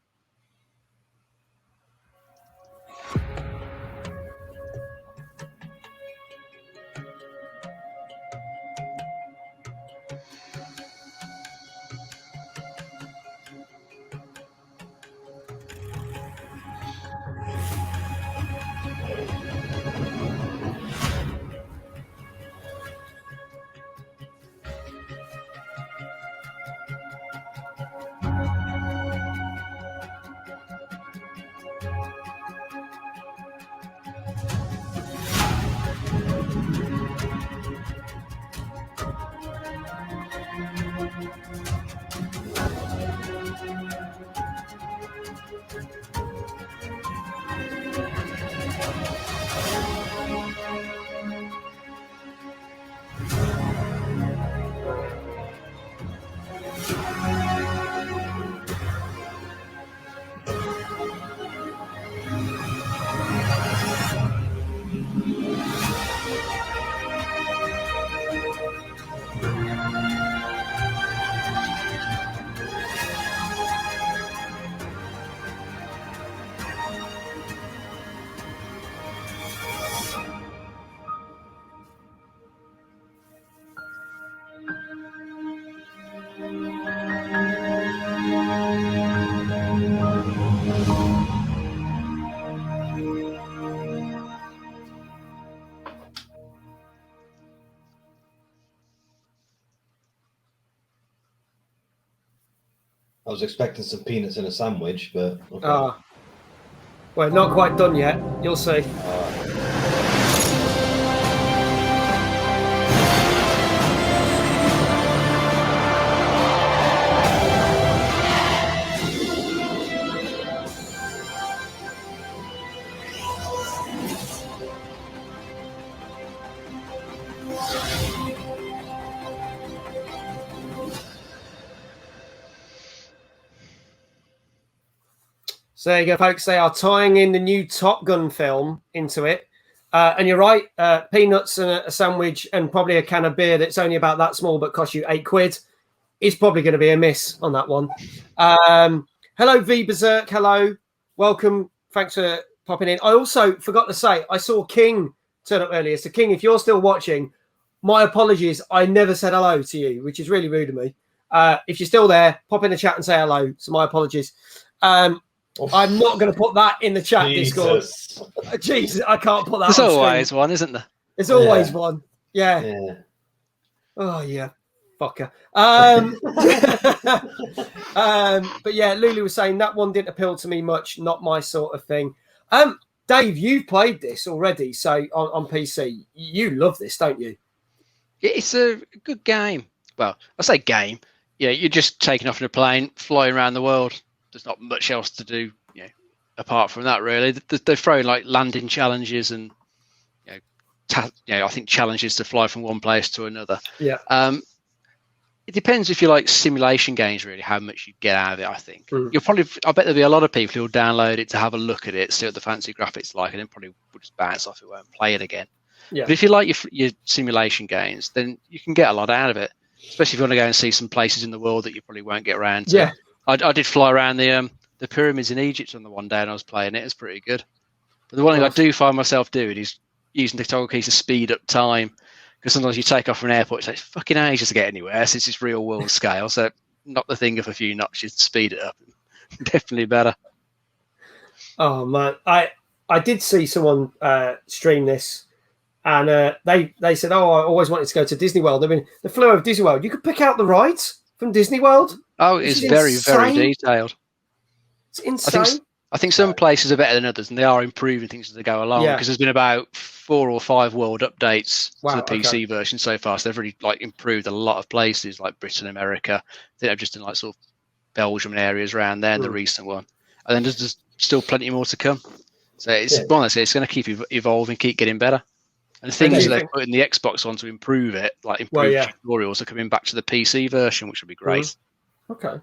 I was expecting some peanuts in a sandwich, but okay. Well, not quite done yet. You'll see. So there you go, folks. They are tying in the new Top Gun film into it. And you're right, peanuts and a sandwich and probably a can of beer that's only about that small but costs you £8 is probably going to be a miss on that one. Hello, V Berserk. Hello. Welcome. Thanks for popping in. I also forgot to say, I saw King turn up earlier. So, King, if you're still watching, my apologies. I never said hello to you, which is really rude of me. If you're still there, pop in the chat and say hello. So my apologies. I'm not going to put that in the chat Discord. Jesus, I can't put that. There's always one, isn't there? There's always one. Yeah. Oh yeah, fucker. But yeah, Lulu was saying that one didn't appeal to me much. Not my sort of thing. Dave, you've played this already, so on PC, you love this, don't you? It's a good game. Well, I say game. Yeah, you're just taking off in a plane, flying around the world. There's not much else to do, apart from that, really. They're throwing like landing challenges and, I think challenges to fly from one place to another. Yeah. It depends if you like simulation games, really, how much you get out of it. I think I bet there'll be a lot of people who'll download it to have a look at it, see what the fancy graphics like, and then probably will just bounce off it, won't play it again. Yeah. But if you like your simulation games, then you can get a lot out of it, especially if you want to go and see some places in the world that you probably won't get around to. Yeah. I did fly around the pyramids in Egypt on the one day, and I was playing it. It's pretty good. But the one thing I do find myself doing is using the toggle keys to speed up time, because sometimes you take off from an airport, it takes fucking ages to get anywhere since it's real world scale. So not the thing of a few notches to speed it up. Definitely better. Oh man, I did see someone stream this, and they said, "Oh, I always wanted to go to Disney World." I mean, they flew over Disney World. You could pick out the rides from Disney World. Oh, it's very, very detailed. It's insane. I think some places are better than others, and they are improving things as they go along. Because there's been about 4 or 5 world updates to the PC version so far. So they've really improved a lot of places like Britain, America. I think they've just done sort of Belgium and areas around there in the recent one. And then there's still plenty more to come. So it's honestly, it's going to keep evolving, keep getting better. And the things that they've put in the Xbox one to improve it, like improved tutorials, are coming back to the PC version, which would be great. Okay.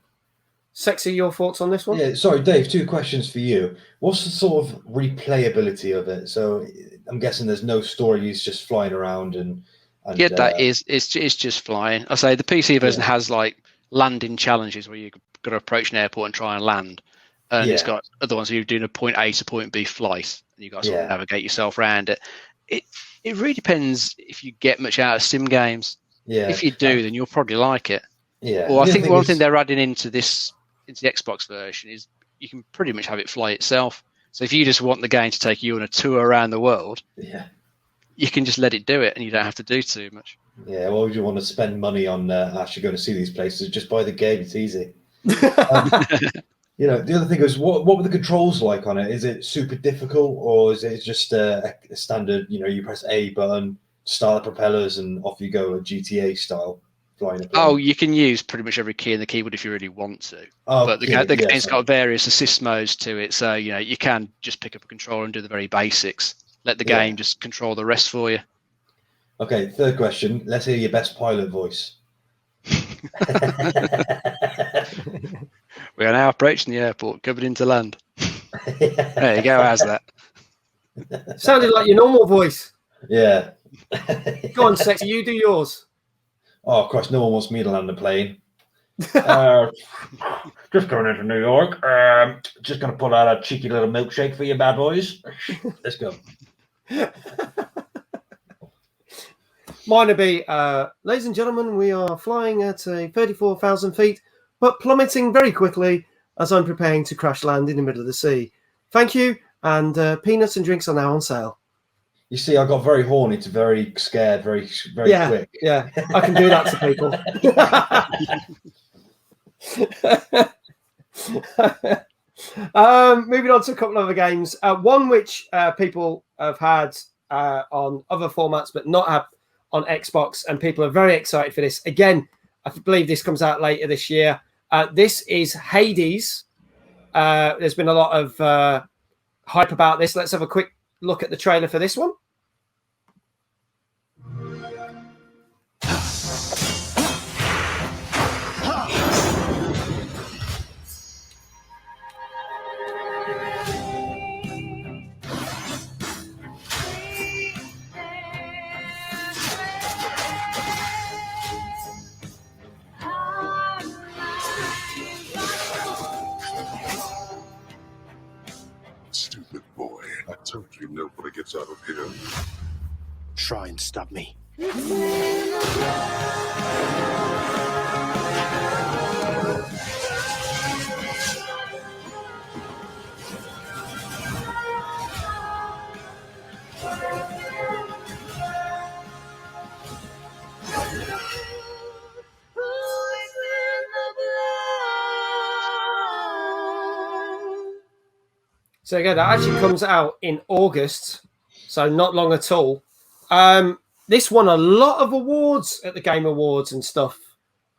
Sexy, your thoughts on this one? Yeah, sorry, Dave, 2 questions for you. What's the sort of replayability of it? So I'm guessing there's no story, it's just flying around and it's just flying. I say the PC version has like landing challenges where you've got to approach an airport and try and land. And it's got other ones where you're doing a point A to point B flight, and you've got to sort of navigate yourself around it. It really depends if you get much out of sim games. Yeah. If you do, then you'll probably like it. Yeah. Well, I think one thing they're adding into the Xbox version is you can pretty much have it fly itself. So if you just want the game to take you on a tour around the world, you can just let it do it, and you don't have to do too much. Yeah. Why would you want to spend money on actually going to see these places? Just buy the game; it's easy. The other thing is, what were the controls like on it? Is it super difficult, or is it just a standard? You press A button, start the propellers, and off you go, a GTA style flying. Oh, you can use pretty much every key in the keyboard if you really want to. Oh, but the game's got various assist modes to it, so you can just pick up a controller and do the very basics. Let the game just control the rest for you. Okay, 3rd question. Let's hear your best pilot voice. We are now approaching the airport, covered into land. There you go, how's that? Sounded like your normal voice. Yeah. Go on, Sexy, you do yours. Oh, Christ, no one wants me to land a plane. Just going into New York. Just going to pull out a cheeky little milkshake for you bad boys. Let's go. Mine would be, ladies and gentlemen, we are flying at 34,000 feet, but plummeting very quickly as I'm preparing to crash land in the middle of the sea. Thank you, and peanuts and drinks are now on sale. You see, I got very horny to very scared, very quick. Yeah, I can do that to people. Moving on to a couple of other games. One which people have had on other formats, but not have on Xbox, and people are very excited for this. Again, I believe this comes out later this year. This is Hades. There's been a lot of hype about this. Let's have a quick look at the trailer for this one. Stupid boy. I told you nobody gets out of here. Try and stop me. So again, that actually comes out in August, so not long at all. This won a lot of awards at the Game Awards and stuff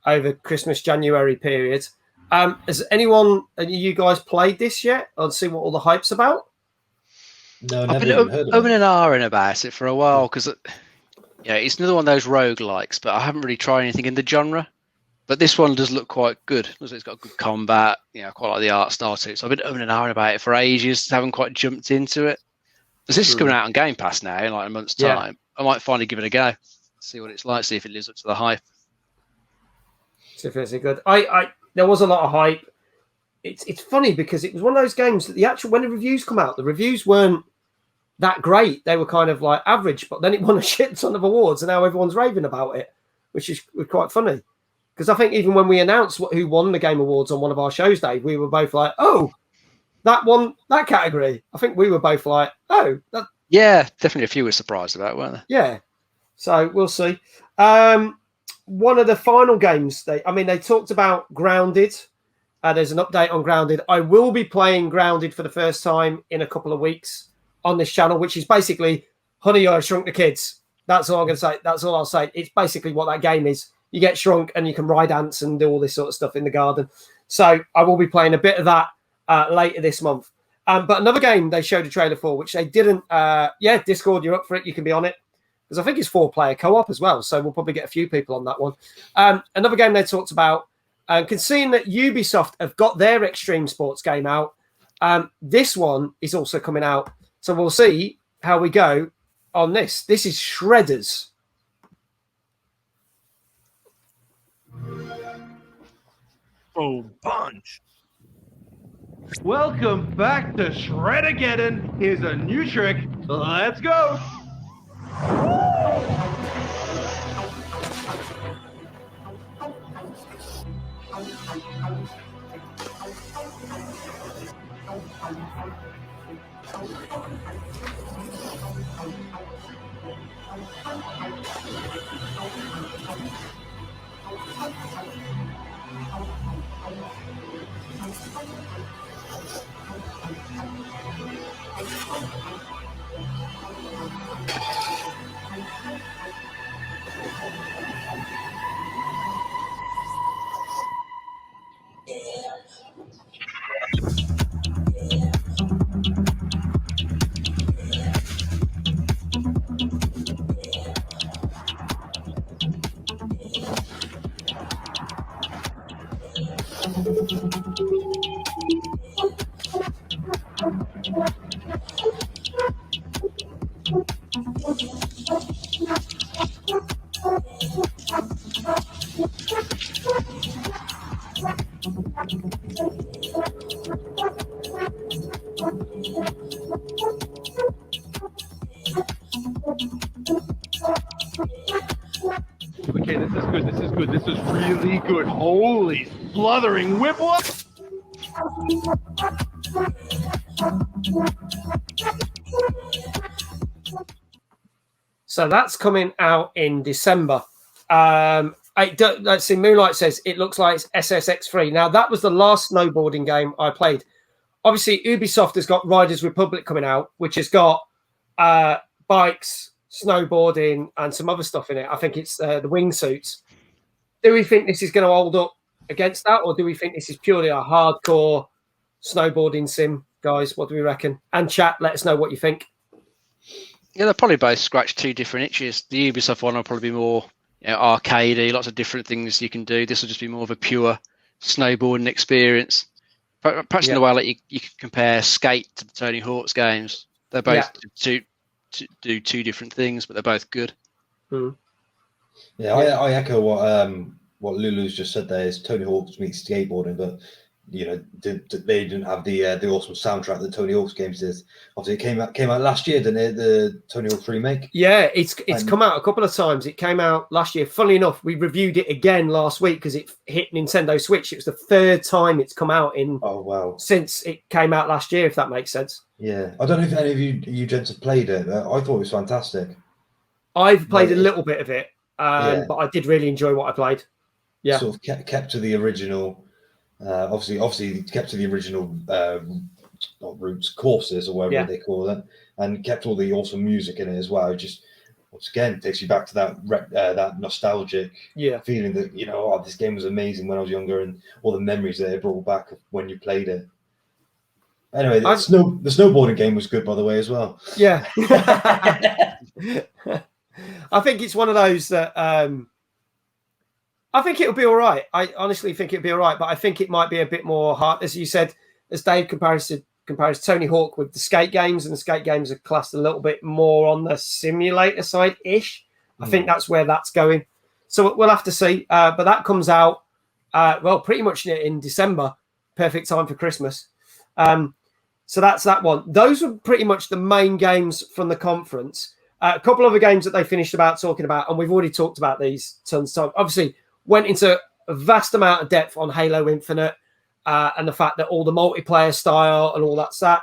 over Christmas, January period. Has anyone, you guys played this yet? Or see what all the hype's about? No, I've been umming and ahhing about it for a while because it's another one of those roguelikes, but I haven't really tried anything in the genre. But this one does look quite good. It's got good combat. I quite like the art style too. So I've been umming and ahhing about it for ages. Haven't quite jumped into it. But this is coming out on Game Pass now in like a month's time. I might finally give it a go. See what it's like. See if it lives up to the hype. See if it's good. There was a lot of hype. It's funny because it was one of those games that when the reviews come out, the reviews weren't that great. They were kind of like average, but then it won a shit ton of awards, and now everyone's raving about it, which is quite funny. Because I think even when we announced who won the Game Awards on one of our shows, Dave, we were both like, "Oh, that won that category." I think we were both like, "Oh, that." Yeah, definitely a few were surprised about it, weren't they? Yeah. So we'll see. One of the final games they talked about Grounded. There's an update on Grounded. I will be playing Grounded for the first time in a couple of weeks on this channel, which is basically Honey, I Shrunk the Kids. That's all I'm going to say. That's all I'll say. It's basically what that game is. You get shrunk and you can ride ants and do all this sort of stuff in the garden. So I will be playing a bit of that later this month. But another game they showed a trailer for, which they didn't. Discord, you're up for it. You can be on it. Because I think it's 4-player co-op as well. So we'll probably get a few people on that one. Another game they talked about, considering that Ubisoft have got their extreme sports game out, this one is also coming out. So we'll see how we go on this. This is Shredders. Oh, bunch. Welcome back to Shred-ageddon. Here's a new trick. Let's go. Okay, this is good. This is good. This is really good. Holy spluttering whip whoop! So that's coming out in December. And Let's see. Moonlight says it looks like it's SSX3. Now that was the last snowboarding game I played. Obviously, Ubisoft has got Riders Republic coming out, which has got bikes, snowboarding, and some other stuff in it. I think it's the wingsuits. Do we think this is going to hold up against that, or do we think this is purely a hardcore snowboarding sim, guys? What do we reckon? And chat, let us know what you think. Yeah, they'll probably both scratch two different itches. The Ubisoft one will probably be more arcadey, lots of different things you can do. This will just be more of a pure snowboarding experience. Perhaps in a way, like you can compare Skate to the Tony Hawk's games. They're both do two different things, but they're both good. Mm. Yeah, I echo what Lulu's just said there. Is Tony Hawk's meets skateboarding, but they didn't have the awesome soundtrack that Tony Hawk's games did. Obviously, it came out last year, didn't it? The Tony Hawk's remake. Yeah, it's come out a couple of times. It came out last year. Funnily enough, we reviewed it again last week because it hit Nintendo Switch. It was the third time it's come out since it came out last year. If that makes sense. Yeah, I don't know if any of you gents have played it. I thought it was fantastic. I've played a little bit of it, but I did really enjoy what I played. Yeah, sort of kept to the original. Obviously kept to the original roots courses or whatever they call it, and kept all the awesome music in it as well. It just once again takes you back to that nostalgic feeling that this game was amazing when I was younger, and all the memories that it brought back when you played it. Anyway, the snowboarding game was good, by the way, as well. Yeah. I think it's one of those that I think it'll be all right. I honestly think it'll be all right, but I think it might be a bit more hard. As you said, as Dave compares Tony Hawk with the skate games, and the skate games are classed a little bit more on the simulator side-ish. I think that's where that's going. So we'll have to see. But that comes out, pretty much in December. Perfect time for Christmas. So that's that one. Those were pretty much the main games from the conference. A couple other games that they finished talking about, and we've already talked about these tons of time. Obviously, went into a vast amount of depth on Halo Infinite and the fact that all the multiplayer style and all that's that.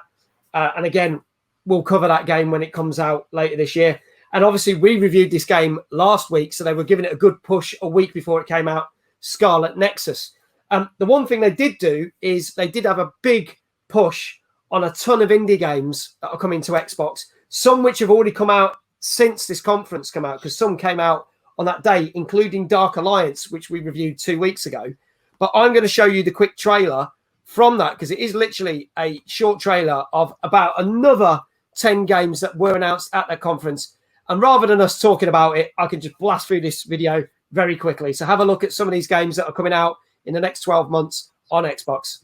And again, we'll cover that game when it comes out later this year. And obviously, we reviewed this game last week, so they were giving it a good push a week before it came out, Scarlett Nexus. The one thing they did do is they did have a big push on a ton of indie games that are coming to Xbox, some which have already come out since this conference came out, because some came out on that day, including Dark Alliance, which we reviewed 2 weeks ago. But I'm going to show you the quick trailer from that, because it is literally a short trailer of about another 10 games that were announced at that conference. And rather than us talking about it, I can just blast through this video very quickly. So have a look at some of these games that are coming out in the next 12 months on Xbox.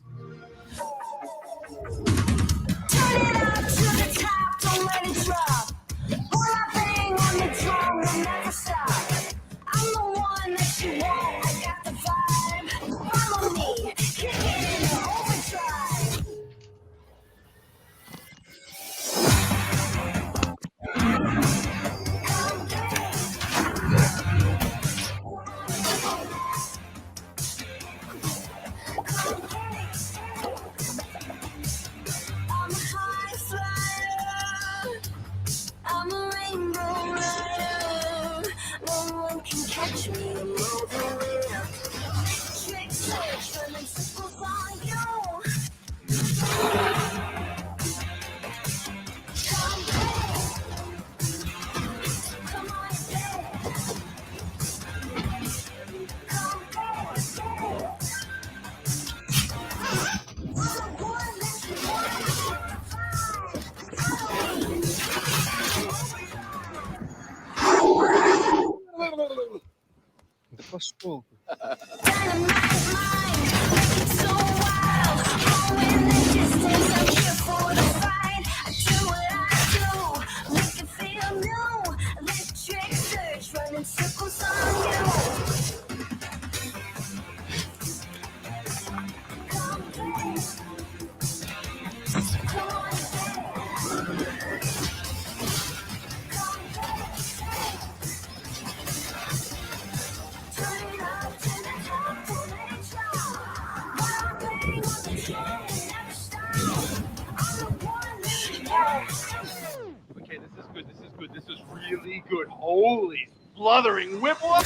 This is really good. Holy Bluthering whipwalk.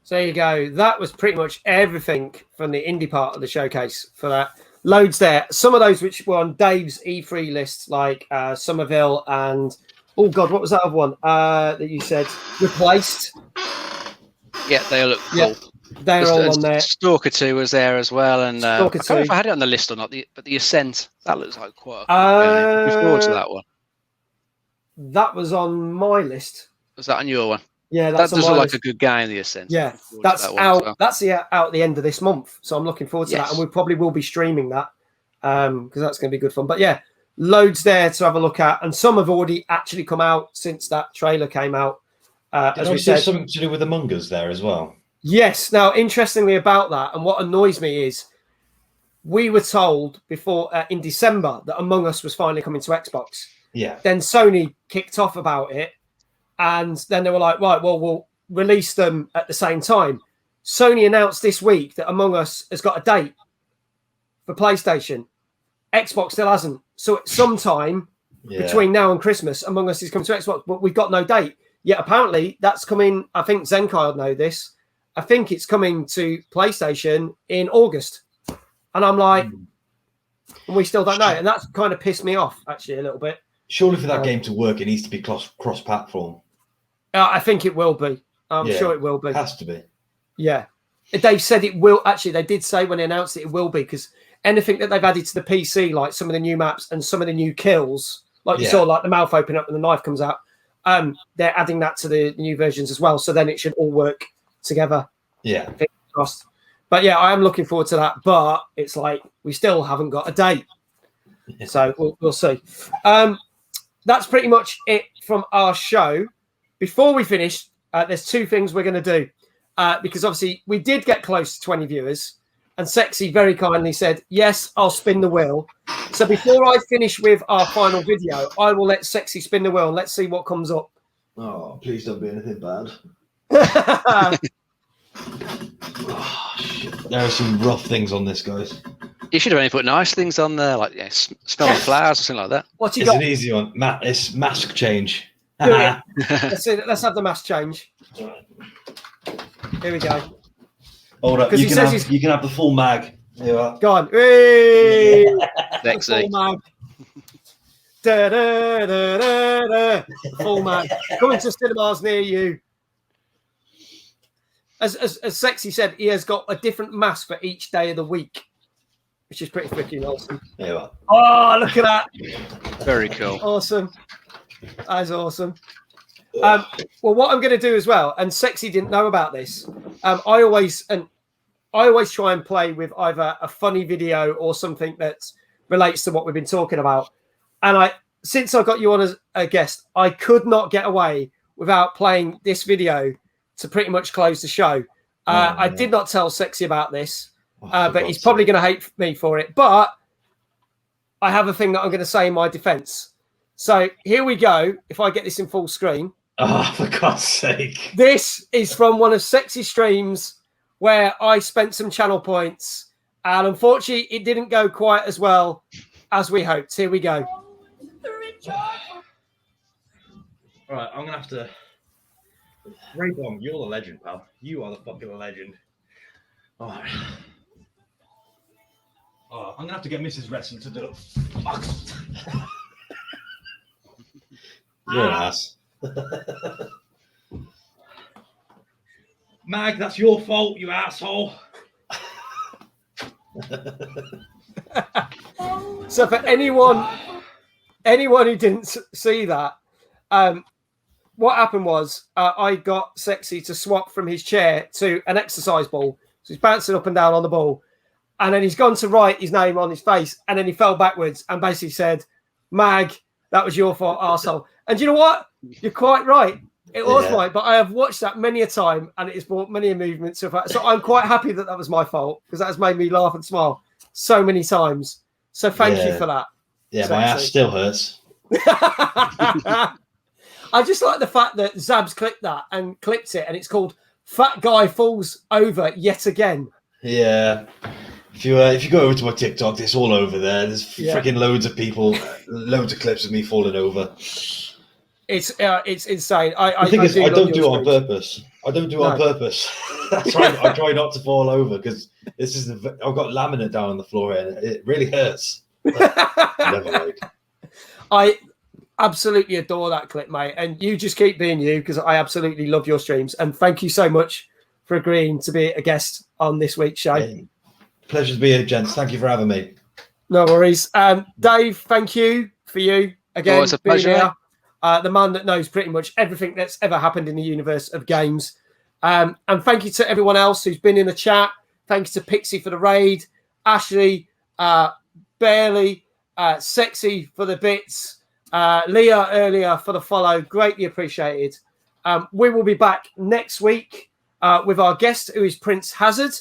So there you go. That was pretty much everything from the indie part of the showcase for that. Loads there. Some of those which were on Dave's E3 list, like Somerville and, oh God, what was that other one that you said? Replaced. Yeah, they all look cool. Yeah, they're all on there. Stalker 2 was there as well. And I Stalker don't know 2. if I had it on the list or not, but the Ascent, that looks like quite a cool game. Looking forward to that one. That was on my list. Was that on your one? Yeah, that does look like a good game, the Ascent. Yeah, that's out. That's out at the end of this month, so I'm looking forward to that, and we probably will be streaming that because that's going to be good fun. But yeah, loads there to have a look at, and some have already actually come out since that trailer came out. As we said, something to do with Among Us there as well. Yes. Now, interestingly about that, and what annoys me is, we were told before in December that Among Us was finally coming to Xbox. Yeah. Then Sony kicked off about it. And then they were like, right, well, we'll release them at the same time. Sony announced this week that Among Us has got a date for PlayStation. Xbox still hasn't. So at some time between now and Christmas, Among Us is coming to Xbox, but we've got no date. Yet apparently that's coming, I think Zenkai would know this, I think it's coming to PlayStation in August. And I'm like, we still don't know. And that's kind of pissed me off, actually, a little bit. Surely for that game to work, it needs to be cross-platform. I think it will be. I'm sure it will be. It has to be. Yeah. They've said it will. Actually, they did say when they announced it will be, because anything that they've added to the PC, like some of the new maps and some of the new kills, like you saw, like the mouth open up and the knife comes out, they're adding that to the new versions as well. So then it should all work together. Yeah. But yeah, I am looking forward to that. But it's like we still haven't got a date. So we'll see. That's pretty much it from our show. Before we finish, there's two things we're going to do. Because obviously we did get close to 20 viewers. And Sexy very kindly said, yes, I'll spin the wheel. So before I finish with our final video, I will let Sexy spin the wheel and let's see what comes up. Oh, please don't be anything bad. Shit. There are some rough things on this, guys. You should have only put nice things on there, like smell of flowers or something like that. What you it's got? An easy one. It's mask change. Let's have the mask change. Here we go. Hold up. You can have the full mag. Here you are. Go on. Hey! Sexy. Full mag. Da, da, da, da, da. Full mag. Coming to cinemas near you. As Sexy said, he has got a different mask for each day of the week, which is pretty freaking awesome. There you are. Oh, look at that. Very cool. Awesome. That's awesome. Well, what I'm going to do as well, and Sexy didn't know about this, I always try and play with either a funny video or something that relates to what we've been talking about. And since I got you on as a guest, I could not get away without playing this video to pretty much close the show. I did not tell Sexy about this, but he's probably going to hate me for it. But I have a thing that I'm going to say in my defense. So here we go. If I get this in full screen. Oh, for God's sake. This is from one of Sexy's streams where I spent some channel points. And unfortunately, it didn't go quite as well as we hoped. Here we go. All right, I'm going to have to... Ray Bong, you're the legend, pal. You are the fucking legend. All right. Oh, I'm going to have to get Mrs. Wrestling to do it. Fuck. You're an ass. Mag, that's your fault, you asshole. So for anyone who didn't see that, what happened was I got Sexy to swap from his chair to an exercise ball. So he's bouncing up and down on the ball. And then he's gone to write his name on his face. And then he fell backwards and basically said, Mag, that was your fault, arsehole. And you know what? You're quite right. It was mine, but I have watched that many a time, and it has brought many a movement. So I'm quite happy that was my fault, because that has made me laugh and smile so many times. So thank you for that. Yeah, my ass still hurts. I just like the fact that Zab's clipped that and clipped it, and it's called "Fat Guy Falls Over Yet Again." Yeah. If you go over to my TikTok, it's all over there. There's freaking loads of people, loads of clips of me falling over. It's insane. The thing is, I don't do it on purpose. I don't do it on purpose. That's why I try not to fall over, because I've got laminate down on the floor and it really hurts. Never mind. I absolutely adore that clip, mate, and you just keep being you, because I absolutely love your streams. And thank you so much for agreeing to be a guest on this week's show. Hey, pleasure to be here, gents. Thank you for having me. No worries. Dave, thank you for you again. It's a pleasure. Here. The man that knows pretty much everything that's ever happened in the universe of games. And thank you to everyone else who's been in the chat. Thanks to Pixie for the raid, Ashley, Barely, Sexy for the bits, Leah earlier for the follow. Greatly appreciated. We will be back next week with our guest, who is Prince Hazard.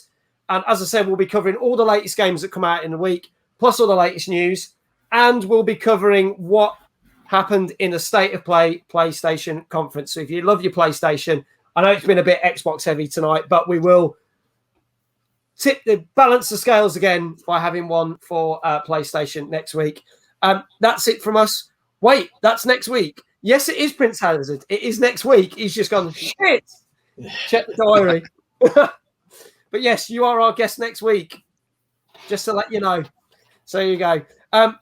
And as I said, we'll be covering all the latest games that come out in the week, plus all the latest news. And we'll be covering what happened in the State of Play PlayStation conference. So if you love your PlayStation, I know it's been a bit Xbox heavy tonight, but we will balance the scales again by having one for PlayStation next week. That's it from us. Wait, that's next week. Yes, it is Prince Hazard. It is next week. He's just gone, shit. Check the diary. But yes, you are our guest next week, just to let you know. So there you go.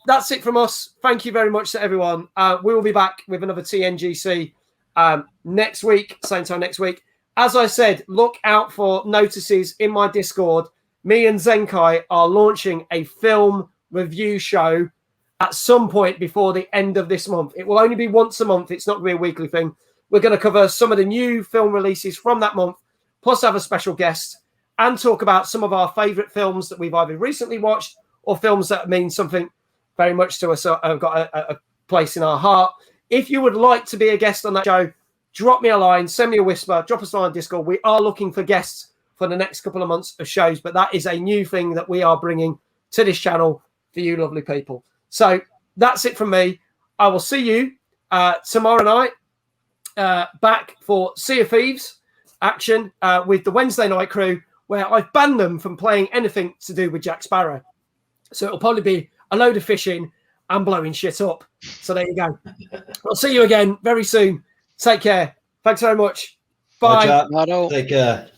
That's it from us. Thank you very much to everyone. We will be back with another TNGC next week, same time next week. As I said, look out for notices in my Discord. Me and Zenkai are launching a film review show at some point before the end of this month. It will only be once a month. It's not going to be a weekly thing. We're going to cover some of the new film releases from that month, plus have a special guest and talk about some of our favourite films that we've either recently watched or films that mean something very much to us, have got a place in our heart. If you would like to be a guest on that show, drop me a line, send me a whisper, drop us a line on Discord. We are looking for guests for the next couple of months of shows, but that is a new thing that we are bringing to this channel for you lovely people. So that's it from me. I will see you tomorrow night back for Sea of Thieves action with the Wednesday night crew, where I've banned them from playing anything to do with Jack Sparrow. So it'll probably be a load of fishing and blowing shit up. So there you go. I'll see you again very soon. Take care. Thanks very much. Bye. Take care.